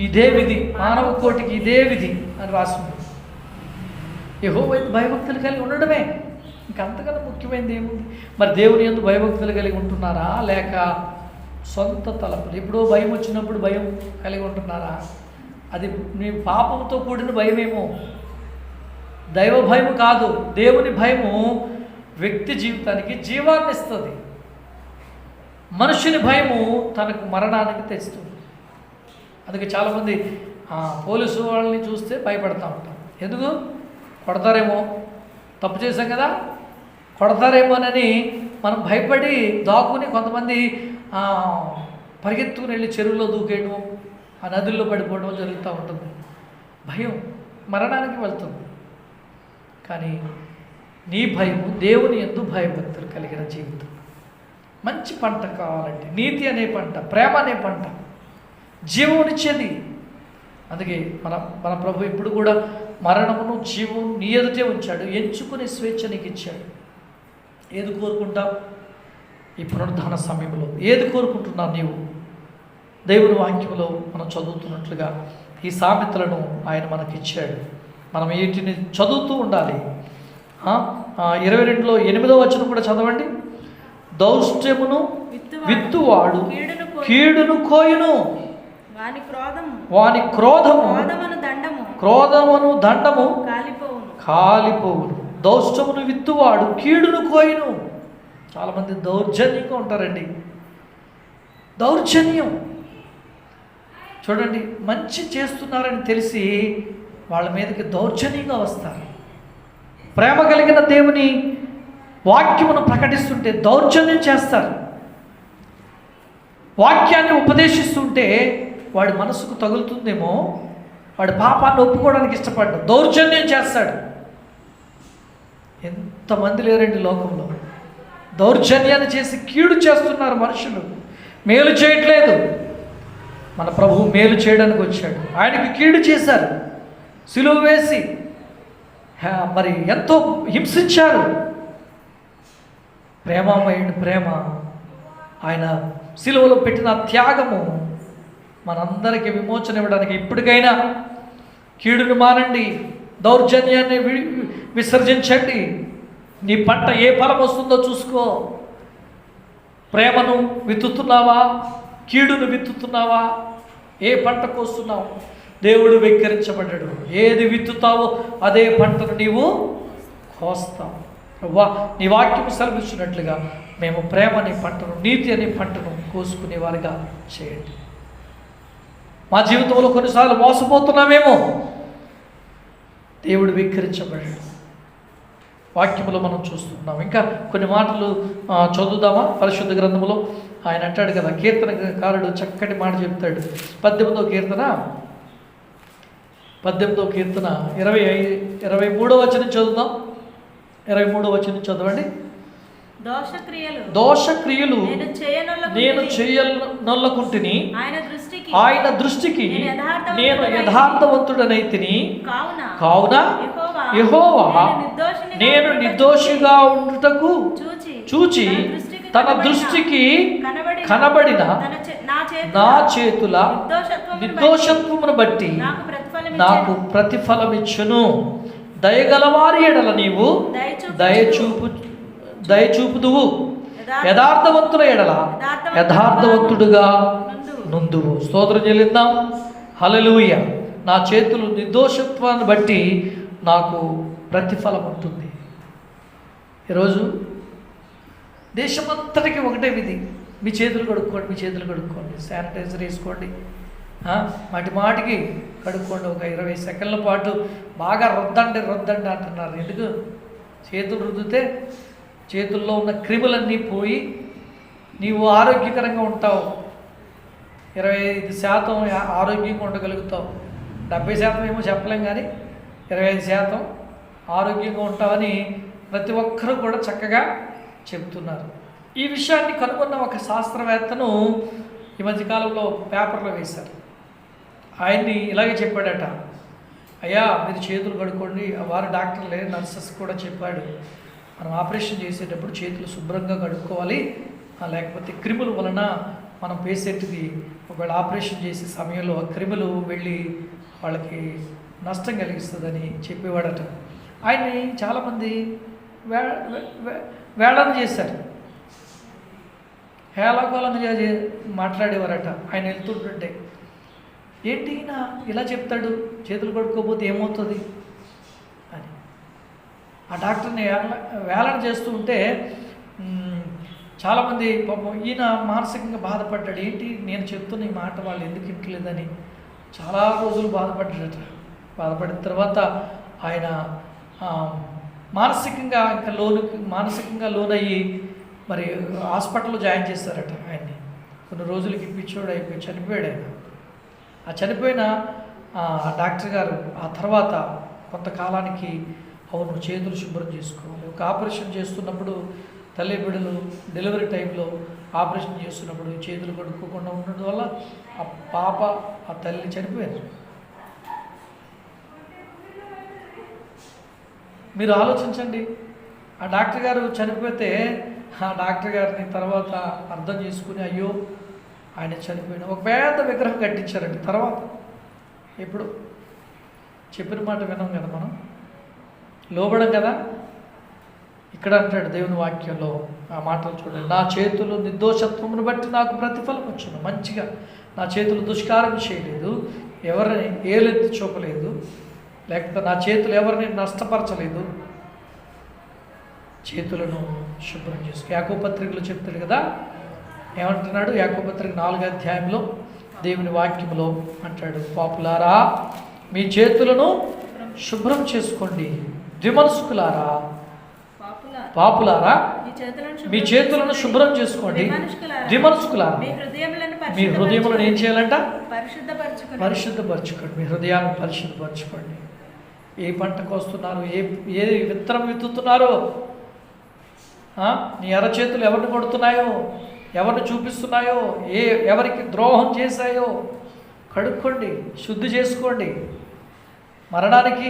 Speaker 2: ఇదే విధి, మానవ కోటికి ఇదే విధి అని రాస్తుంది. యెహోవా యందు భయభక్తులు కలిగి ఉండడమే, ఇంకంతకన్నా ముఖ్యమైనది ఏముంది? మరి దేవుని యందు భయభక్తులు కలిగి ఉంటున్నారా, లేక సొంత తలపులు ఎప్పుడో భయం వచ్చినప్పుడు భయం కలిగి ఉంటున్నారా? అది నీ పాపంతో కూడిన భయమేమో, దైవ భయము కాదు. దేవుని భయము వ్యక్తి జీవితానికి జీవాన్ని ఇస్తుంది. మనుషుని భయము తనకు మరణానికి తెస్తుంది. అందుకే చాలామంది పోలీసు వాళ్ళని చూస్తే భయపడతా ఉంటాం. ఎందుకు? కొడతారేమో, తప్పు చేశాం కదా, కొడతారేమోనని మనం భయపడి దాక్కుని కొంతమంది పరిగెత్తుకుని వెళ్ళి చెరువులో దూకేయడం, ఆ నదుల్లో పడిపోవడం జరుగుతూ ఉంటుంది. భయం మరణానికి వెళ్తుంది. కానీ నీ భయము దేవుని యందు భయభక్తులు కలిగిన జీవితం. మంచి పంట కావాలంటే నీతి అనే పంట, ప్రేమ అనే పంట, జీవమునిచ్చేది. అందుకే మన ప్రభు ఇప్పుడు కూడా మరణమును జీవం నీ ఎదుటే ఉంచాడు. ఎంచుకునే స్వేచ్ఛ నీకు ఇచ్చాడు. ఏది కోరుకుంటావు? ఈ పునరుద్ధాన సమయంలో ఏది కోరుకుంటున్నావు నీవు? దేవుని వాక్యంలో మనం చదువుతున్నట్లుగా ఈ సామెతలను ఆయన మనకిచ్చాడు. మనం వీటిని చదువుతూ ఉండాలి. 22లో 8వ వచనం కూడా చదవండి. దౌష్ట్యమును విత్తువాడు కీడును కోయును, వాని క్రోధము
Speaker 1: క్రోధమును దండము
Speaker 4: కాలిపోవును.
Speaker 1: కాలిపోవును. దౌష్టమును విత్తువాడు కీడును కోయును. చాలామంది దౌర్జన్యంగా ఉంటారండి. దౌర్జన్యం చూడండి, మంచి చేస్తున్నారని తెలిసి వాళ్ళ మీదకి దౌర్జన్యంగా వస్తారు. ప్రేమ కలిగిన దేవుని వాక్యమును ప్రకటిస్తుంటే దౌర్జన్యం చేస్తారు. వాక్యాన్ని ఉపదేశిస్తుంటే వాడి మనసుకు తగులుతుందేమో, వాడి పాపాన్ని ఒప్పుకోవడానికి ఇష్టపడ్డా దౌర్జన్యం చేస్తాడు. ఎంతమంది లేరండి లోకంలో, దౌర్జన్యాన్ని చేసి కీడు చేస్తున్నారు మనుషులు, మేలు చేయట్లేదు. మన ప్రభువు మేలు చేయడానికి వచ్చాడు, ఆయనకి కీడు చేశారు, సిలువ వేసి మరి ఎంతో హింసించారు. ప్రేమమయుడి ప్రేమ, ఆయన సిలువలో పెట్టిన త్యాగము మనందరికీ విమోచన ఇవ్వడానికి. ఇప్పటికైనా కీడును మానండి, దౌర్జన్యాన్ని విసర్జించండి. నీ పంట ఏ ఫలం వస్తుందో చూసుకో. ప్రేమను విత్తుతున్నావా, కీడును విత్తుతున్నావా, ఏ పంట కోస్తున్నావు? దేవుడు వెక్కిరించబడ్డాడు. ఏది విత్తుతావో అదే పంటను నీవు కోస్తావు. నీ వాక్యం సెలవిచ్చినట్లుగా మేము ప్రేమ అనే పంటను, నీతి అనే పంటను కోసుకునే వారిగా చేయండి. మా జీవితంలో కొన్నిసార్లు మోసపోతున్నామేమో, దేవుడు వెక్కిరించబడ్డాడు. వాక్యములో మనం చూస్తున్నాం. ఇంకా కొన్ని మాటలు చదువుదామా? పరిశుద్ధ గ్రంథములో ఆయన అంటాడు కదా, కీర్తనకారుడు చక్కటి మాట చెప్తాడు. 18వ కీర్తన 23వ వచనం చదువుదాం. 23వ వచనం చదవండి. దోషక్రియలు నేను చేయనొల్లకుంటిని, ఆయన దృష్టికి నేను యథార్థవంతుడనైతిని. కావున యెహోవా నేను నిర్దోషిగా ఉండుటకు చూచి తన దృష్టికి కనబడిన నా చేతుల నిర్దోషత్వమును బట్టి నాకు ప్రతిఫలమిచ్చును. దయగలవారి ఎడల నీవు దయచూపుదువు, యథార్థవంతుల ఎడల యథార్థవంతుడుగా నుందువు. స్తోత్రం చెల్లిద్దాం. హల్లెలూయా. నా చేతులు నిర్దోషత్వాన్ని బట్టి నాకు ప్రతిఫలం ఉంటుంది. ఈరోజు దేశమంతటికి ఒకటే విధి, మీ చేతులు కడుక్కోండి, మీ చేతులు కడుక్కోండి, శానిటైజర్ వేసుకోండి, మాటికి కడుక్కోండి. ఒక 20 సెకండ్ల పాటు బాగా రుద్దండి అంటున్నారు. ఎందుకు? చేతులు రుద్దితే చేతుల్లో ఉన్న క్రిములన్నీ పోయి నీవు ఆరోగ్యకరంగా ఉంటావు. 25% ఆరోగ్యంగా ఉండగలుగుతావు. 70% ఏమో చెప్పలేం, కానీ 25% ఆరోగ్యంగా ఉంటావని ప్రతి ఒక్కరూ కూడా చక్కగా చెప్తున్నారు. ఈ విషయాన్ని కనుగొన్న ఒక శాస్త్రవేత్తను ఈ మధ్యకాలంలో పేపర్లో వేశారు. ఆయన్ని ఇలాగే చెప్పాడట, అయ్యా మీరు చేతులు కడుక్కోండి. వారు డాక్టర్లే, నర్సెస్ కూడా చెప్పాడు, మనం ఆపరేషన్ చేసేటప్పుడు చేతులు శుభ్రంగా కడుక్కోవాలి, లేకపోతే క్రిముల వలన మనం పేషెంట్కి ఒకవేళ ఆపరేషన్ చేసే సమయంలో ఆ క్రిములు వెళ్ళి వాళ్ళకి నష్టం కలిగిస్తుందని చెప్పేవాడట. ఆయన్ని చాలామంది వేళన చేశారు, హేళకోళంగా మాట్లాడేవారట. ఆయన వెళ్తుంటుంటే, ఏంటి నా ఇలా చెప్తాడు, చేతులు కడుక్కోకపోతే ఏమవుతుంది అని ఆ డాక్టర్ని వేళన చేస్తూ ఉంటే చాలామంది పాపం ఈయన మానసికంగా బాధపడ్డాడు. ఏంటి నేను చెప్తున్న ఈ మాట వాళ్ళు ఎందుకు ఇంటలేదని చాలా రోజులు బాధపడ్డాడట. బాధపడిన తర్వాత ఆయన మానసికంగా లోనయ్యి మరి హాస్పిటల్లో జాయిన్ చేస్తారట ఆయన్ని. కొన్ని రోజులకి పిచ్చోడు అయిపోయి చనిపోయాడు ఆయన. ఆ చనిపోయిన డాక్టర్ గారు ఆ తర్వాత కొంతకాలానికి అవును చేతులు శుభ్రం చేసుకోవాలి. ఒక ఆపరేషన్ చేస్తున్నప్పుడు తల్లి బిడ్డలు డెలివరీ టైంలో ఆపరేషన్ చేస్తున్నప్పుడు చేతులు కడుక్కోకుండా ఉండడం వల్ల ఆ పాప ఆ తల్లి చనిపోయారు. మీరు ఆలోచించండి, ఆ డాక్టర్ గారు చనిపోతే ఆ డాక్టర్ గారిని తర్వాత అర్థం చేసుకుని అయ్యో ఆయన చనిపోయిన ఒక పెద్ద విగ్రహం కట్టించారండి. తర్వాత ఇప్పుడు చెప్పిన మాట విన్నాం కదా, మనం లోబడం కదా. ఇక్కడ అంటాడు దేవుని వాక్యంలో ఆ మాటలు చూడండి, నా చేతులు నిర్దోషత్వమును బట్టి నాకు ప్రతిఫలం వచ్చును. మంచిగా నా చేతులు దుష్కారం చేయలేదు, ఎవరిని ఏలెత్తి చూపలేదు, లేకపోతే నా చేతులు ఎవరిని నష్టపరచలేదు. చేతులను శుభ్రం చేసుకో. యాకోబు పత్రికలో చెప్తాడు కదా, ఏమంటున్నాడు? యాకోబు పత్రిక 4వ అధ్యాయంలో దేవుని వాక్యంలో అంటాడు, పాపులారా మీ చేతులను శుభ్రం చేసుకోండి, ద్విమనస్కులారా పాపులారా మీ చేతులను శుభ్రం చేసుకోండి, ద్విమనస్కులారా మీ హృదయములను ఏం చేయాలంట? పరిశుద్ధపరచుకోండి. మీ హృదయాన్ని పరిశుద్ధపరచుకోండి. ఏ పంటకు వస్తున్నారు, ఏ విత్తనం విత్తుతున్నారో, నీ అరచేతులు ఎవరిని కొడుతున్నాయో, ఎవరిని చూపిస్తున్నాయో, ఎవరికి ద్రోహం చేశాయో కడుక్కోండి, శుద్ధి చేసుకోండి. మరణానికి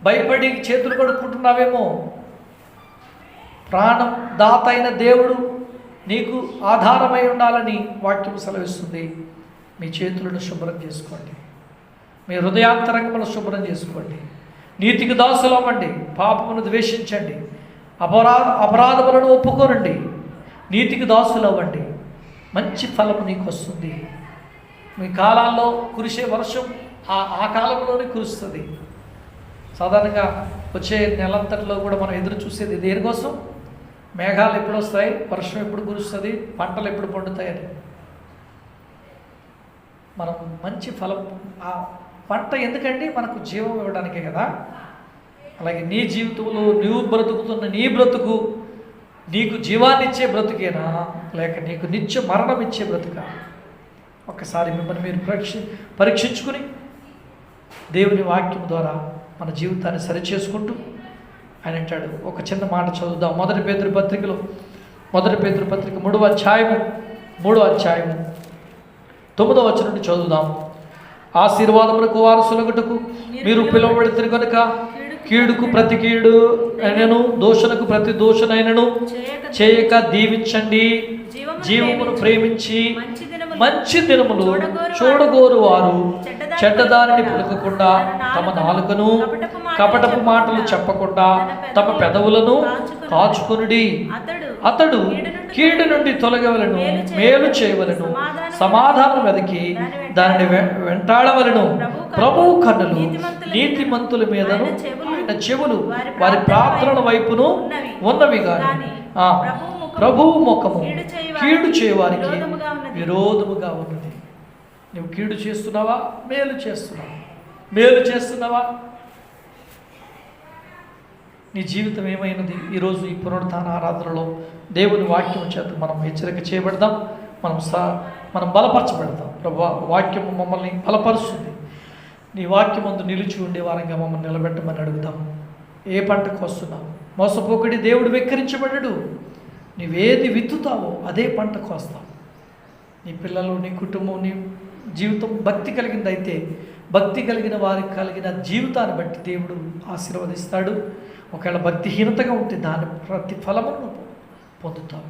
Speaker 1: భయపడి చేతులు కడుక్కుంటున్నావేమో. ప్రాణం దాత అయిన దేవుడు నీకు ఆధారమై ఉండాలని వాక్యం సెలవిస్తుంది. మీ చేతులను శుభ్రం చేసుకోండి, మీ హృదయాంతరంగమును శుభ్రం చేసుకోండి. నీతికి దాసులు అవ్వండి, పాపమును ద్వేషించండి, అపరాధములను ఒప్పుకోనండి, నీతికి దాసులు అవ్వండి. మంచి ఫలము నీకు వస్తుంది. మీ కాలాల్లో కురిసే వర్షం ఆ కాలంలోనే కురుస్తుంది. సాధారణంగా వచ్చే నెలంతట్లో కూడా మనం ఎదురు చూసేది దేనికోసం? మేఘాలు ఎప్పుడు వస్తాయి, వర్షం ఎప్పుడు కురుస్తుంది, పంటలు ఎప్పుడు పండుతాయని. మనం మంచి ఫలం, ఆ పంట ఎందుకండి? మనకు జీవం ఇవ్వడానికే కదా. అలాగే నీ జీవితంలో నువ్వు బ్రతుకుతున్న నీ బ్రతుకు నీకు జీవాన్ని ఇచ్చే బ్రతుకేనా, లేక నీకు నిత్య మరణం ఇచ్చే బ్రతుకా? ఒక్కసారి మిమ్మల్ని మీరు పరీక్షించుకుని దేవుని వాక్యం ద్వారా మన జీవితాన్ని సరిచేసుకుంటూ ఆయన అంటాడు. ఒక చిన్న మాట చదువుదాం. మొదటి పేతురు పత్రిక 3వ అధ్యాయము 9వ వచనం నుండి చదువుదాం. ఆశీర్వాదములకు వారసులగుటకు మీరు పిలువబడితే కనుక కీడుకు ప్రతి కీడు అయినను దోషణకు ప్రతి దోషణైనను చేయక దీవించండి. జీవమును ప్రేమించి మంచి దినములు చూడగోరు వారు చెడ్డదారిని పలుకకుండా తమ నాలుకను కపటపు మాటలు చెప్పకుండా తమ పెదవులను కాచుకొనుడి. అతడు కీడు నుండి తొలగవలను, మేలు చేయవలను, సమాధానం వెదకి దానిని వెంటాడవలను. ప్రభువు కన్నులు నీతిమంతుల మీదను ఆయన చెవులు వారి ప్రార్థనల వైపును ఉన్నవి గాని ప్రభువు ముఖము కీడు చేయవారికి విరోధముగా ఉన్నది. నువ్వు కీడు చేస్తున్నావా, మేలు చేస్తున్నావా? మేలు చేస్తున్నావా? నీ జీవితం ఏమైనది? ఈరోజు ఈ పునరుత్థాన ఆరాధనలో దేవుని వాక్యం చేత మనం హెచ్చరిక చేయబడదాం, మనం బలపరచబడతాం. ప్రభు వాక్యము మమ్మల్ని బలపరుస్తుంది. నీ వాక్యం ముందు నిలిచి ఉండే వారంగా మమ్మల్ని నిలబెట్టమని అడుగుదాం. ఏ పంటకు వస్తున్నావు? మోసపోకడి దేవుడు వెక్కిరించబడడు. నీవేది విత్తుతావో అదే పంటకు వస్తావు. నీ పిల్లలు, నీ కుటుంబం, నీ జీవితం భక్తి కలిగిందైతే భక్తి కలిగిన వారికి కలిగిన జీవితాన్ని బట్టి దేవుడు ఆశీర్వదిస్తాడు. ఒకవేళ భక్తిహీనతగా ఉంటే దాని ప్రతి ఫలమును పొందుతావు.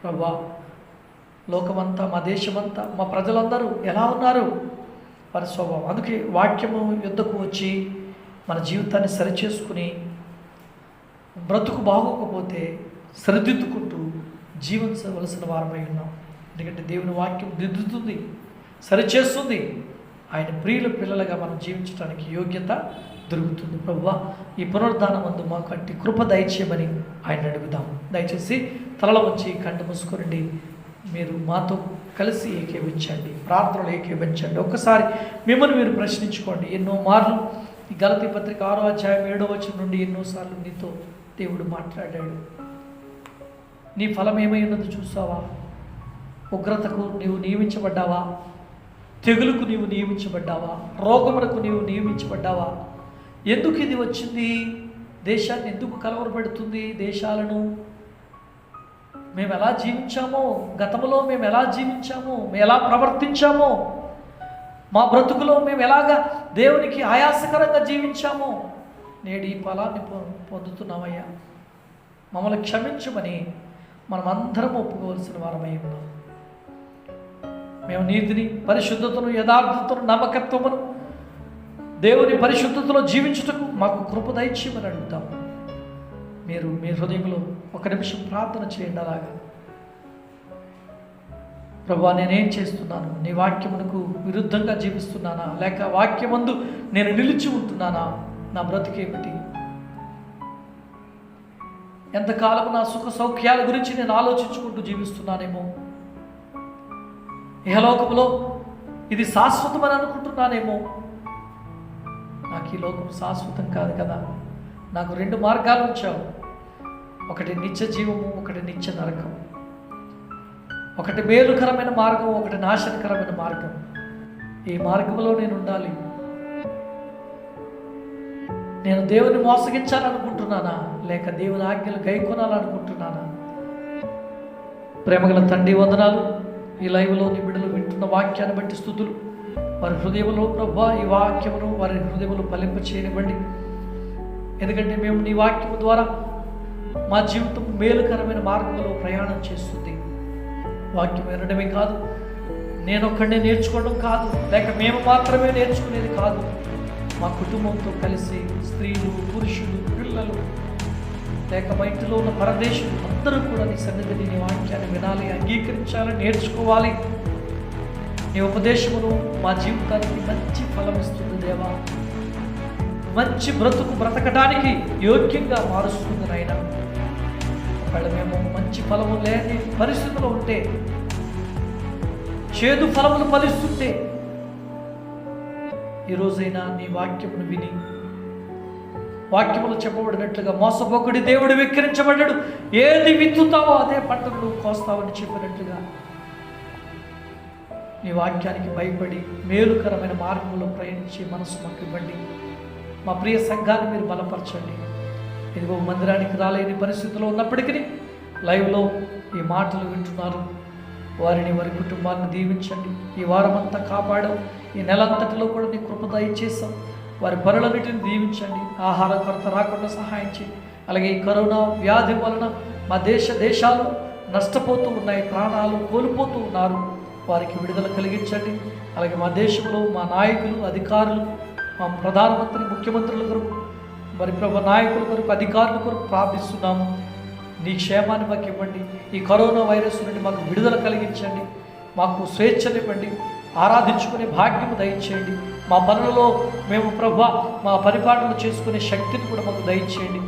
Speaker 1: ప్రభా, లోకమంతా, మా దేశమంతా, మా ప్రజలందరూ ఎలా ఉన్నారు? వారి స్వభావం. అందుకే వాక్యము యుద్ధకు వచ్చి మన జీవితాన్ని సరిచేసుకుని బ్రతుకు బాగోకపోతే సరిదిద్దుకుంటూ జీవించవలసిన వారమై ఉన్నాం. ఎందుకంటే దేవుని వాక్యం దిద్దుతుంది, సరిచేస్తుంది. ఆయన ప్రియుల పిల్లలుగా మనం జీవించడానికి యోగ్యత దొరుకుతుంది. ప్రభువా, ఈ పునరుద్ధానం ముందు మాకు అట్టి కృప దయచేయమని ఆయన అడుగుదాం. దయచేసి తలల వచ్చి కళ్ళు మూసుకోండి. మీరు మాతో కలిసి ఏకీవించండి, ప్రార్థనలు ఏకీవించండి. ఒక్కసారి మిమ్మల్ని మీరు ప్రశ్నించుకోండి. ఎన్నో మార్లు ఈ గలతీ పత్రిక 6వ అధ్యాయం 7వ వచనం నుండి ఎన్నోసార్లు నీతో దేవుడు మాట్లాడాడు. నీ ఫలం ఏమై ఉన్నదో చూసావా? ఉగ్రతకు నీవు నియమించబడ్డావా? తెగులుకు నీవు నియమించబడ్డావా? రోగములకు నీవు నియమించబడ్డావా? ఎందుకు ఇది వచ్చింది? దేశాన్ని ఎందుకు కలవరపెడుతుంది? దేశాలను మేము ఎలా జీవించామో, గతంలో మేము ఎలా జీవించామో, మేము ఎలా ప్రవర్తించామో, మా బ్రతుకులో మేము ఎలాగా దేవునికి ఆయాసకరంగా జీవించామో నేడు ఈ ఫలాన్ని పొందుతున్నామయ్యా. మమ్మల్ని క్షమించమని మనం అందరం ఒప్పుకోవాల్సిన వారమై ఉన్నాం. మేము నీతిని, పరిశుద్ధతను, యథార్థతను, నమ్మకత్వమును, దేవుని పరిశుద్ధతలో జీవించుటకు మాకు కృప దయచేయమని అడుగుతాం. మీరు మీ హృదయంలో ఒక నిమిషం ప్రార్థన చేయండి. అలాగా ప్రభువా, నేనేం చేస్తున్నాను? నీ వాక్యమునకు విరుద్ధంగా జీవిస్తున్నానా, లేక వాక్యమందు నేను నిలిచి ఉంటున్నానా? నా బ్రతికేమిటి? ఎంతకాలం నా సుఖ సౌఖ్యాల గురించి నేను ఆలోచించుకుంటూ జీవిస్తున్నానేమో, ఇహలోకంలో ఇది శాశ్వతమని అనుకుంటున్నానేమో. నాకు ఈ లోకం శాశ్వతం కాదు కదా. నాకు 2 మార్గాలు ఉంచావు, ఒకటి నిత్య జీవము, ఒకటి నిత్య నరకం. ఒకటి మేలుకరమైన మార్గం, ఒకటి నాశనకరమైన మార్గం. ఈ మార్గంలో నేను ఉండాలి. నేను దేవుని మోసగించాలనుకుంటున్నానా, లేక దేవుని ఆజ్ఞలు గైకొనాలనుకుంటున్నానా? ప్రేమగల తండ్రి వందనాలు. ఈ లైవ్లో నీ బిడ్డలు వింటున్న వాక్యాన్ని బట్టి స్తుతులు. వారి హృదయంలో ప్రభువా ఈ వాక్యమును వారి హృదయంలో ఫలింప చేయనివ్వండి. ఎందుకంటే మేము నీ వాక్యము ద్వారా మా జీవితం మేలుకరమైన మార్గంలో ప్రయాణం చేస్తుంది. వాక్యం వినడమే కాదు, నేనొక్కడే నేర్చుకోవడం కాదు, లేక మేము మాత్రమే నేర్చుకునేది కాదు. మా కుటుంబంతో కలిసి స్త్రీలు, పురుషులు, పిల్లలు, లేక మా ఇంటిలో ఉన్న పరదేశులు అందరూ కూడా నీ సన్నిధిని, నీ వాక్యాన్ని వినాలి, అంగీకరించాలి, నేర్చుకోవాలి. నీ ఉపదేశమును మా జీవితానికి మంచి ఫలం ఇస్తుంది దేవా. మంచి బ్రతకడానికి యోగ్యంగా మారుస్తుంది నాయన. ఒకవేళ మేము మంచి ఫలము లేని పరిస్థితుల్లో ఉంటే, చేదు ఫలములు ఫలిస్తుంటే, ఈరోజైనా నీ వాక్యమును విని, వాక్యములు చెప్పబడినట్లుగా మోసపోకుడి దేవుడు వెక్కిరించబడ్డాడు, ఏది విత్తుతావో అదే పంటను నువ్వు కోస్తావని చెప్పినట్లుగా నీ వాక్యానికి భయపడి మేలుకరమైన మార్గంలో ప్రయాణించే మనసు మాకు ఇవ్వండి. మా ప్రియ సంఘాన్ని మీరు బలపరచండి. ఇదిగో మందిరానికి రాలేని పరిస్థితుల్లో ఉన్నప్పటికీ లైవ్లో ఈ మాటలు వింటున్నారు. వారిని, వారి కుటుంబాన్ని దీవించండి. ఈ వారమంతా కాపాడావు, ఈ నెలంతటిలో కూడా నీ కృప దయచేసాం. వారి పనులన్నిటిని దీవించండి. ఆహార కొరత రాకుండా సహాయం చేయి. అలాగే ఈ కరోనా వ్యాధి వలన మా దేశాలు నష్టపోతూ ఉన్నాయి, ప్రాణాలు కోల్పోతూ ఉన్నారు. వారికి విడుదల కలిగించండి. అలాగే మా దేశంలో మా నాయకులు, అధికారులు, మా ప్రధానమంత్రి, ముఖ్యమంత్రుల కొరకు, మరి ప్రభు నాయకుల కొరకు, అధికారుల కొరకు ప్రార్థిస్తున్నాము. నీ క్షేమాన్ని మాకు ఇవ్వండి. ఈ కరోనా వైరస్ నుండి మాకు విడుదల కలిగించండి. మాకు స్వేచ్ఛనివ్వండి. ఆరాధించుకునే భాగ్యము దయచేయండి. మా పనులలో మేము ప్రభు మా పరిపాలన చేసుకునే శక్తిని కూడా మాకు దయచేయండి.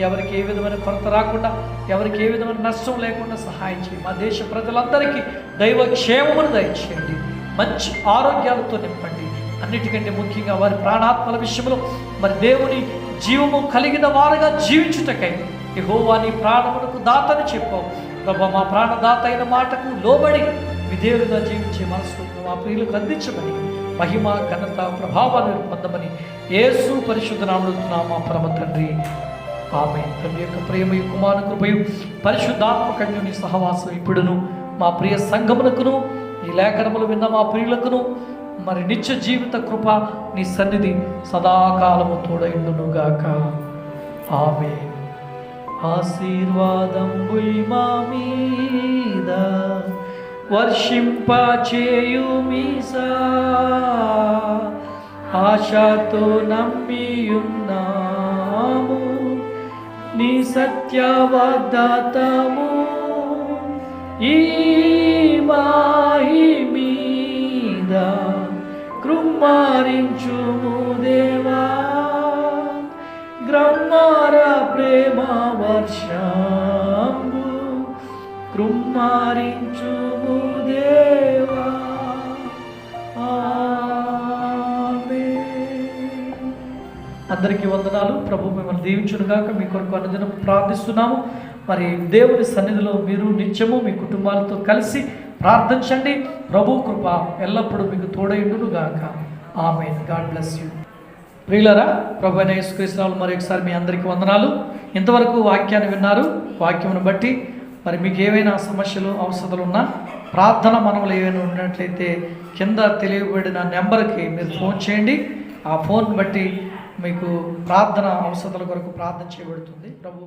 Speaker 1: ఎవరికి ఏ విధమైన కొరత రాకుండా, ఎవరికి ఏ విధమైన నష్టం లేకుండా సహాయం చేయండి. మా దేశ ప్రజలందరికీ దైవ క్షేమమును దయచేయండి. మంచి ఆరోగ్యాలతో నింపండి. అన్నిటికంటే ముఖ్యంగా వారి ప్రాణాత్మల విషయంలో మరి దేవుని జీవము కలిగిన వారుగా జీవించుటకై యెహోవా నీ ప్రాణమునకు దాతని చెప్పావు ప్రభు. మా ప్రాణదాత అయిన మాటకు లోబడి విధేయులుగా జీవించే మనసు మా ప్రియులకు అందించమని, మహిమ, ఘనత, ప్రభావాలను పొందమని యేసు పరిశుద్ధ నామమున మా పరమ తండ్రి ఆమేన్. తండ్రి యొక్క ప్రేమయు, కుమారుని కృపయు, పరిశుద్ధాత్మ కన్యుని సహవాసం ఇప్పుడును మా ప్రియ సంఘమునకును, ఈ లేఖనములు విన్న మా ప్రియులకును, మరి నిత్య జీవిత కృప నీ సన్నిధి సదాకాలము తోడైండునుగాక. ఆమేన్. ఆశీర్వాదంబుల్ మా మీద వర్షింపచేయుమీసా, ఆశతో నమ్మియున్నాము నీ సత్య వాగ్దాతము. ఈ మాయి మీద కృమ్మారించుము దేవా, గ్రమ్మార ప్రేమ వర్షంబు కృమ్మారించుము దేవా. ఆమేన్. అందరికీ వందనాలు. ప్రభు మిమ్మల్ని దీవించునుగాక. మీ కొరకు అనుదినం ప్రార్థిస్తున్నాము. మరి దేవుని సన్నిధిలో మీరు నిత్యము మీ కుటుంబాలతో కలిసి ప్రార్థించండి. ప్రభు కృప ఎల్లప్పుడూ మీకు తోడైండునుగాక. ఆమేన్. God bless you. ప్రియులారా, ప్రభు అయిన యేసుక్రీస్తునామములో మరొకసారి మీ అందరికీ వందనాలు. ఇంతవరకు వాక్యాన్ని విన్నారు. వాక్యమును బట్టి మరి మీకు ఏవైనా సమస్యలు, అవసరాలు ఉన్నా, ప్రార్థన మనములు ఏవైనా ఉన్నట్లయితే కింద తెలియబడిన నెంబర్కి మీరు ఫోన్ చేయండి. ఆ ఫోన్ బట్టి మీకు ప్రార్థన అవసరాల కొరకు ప్రార్థన చేయబడుతుంది. ప్రభు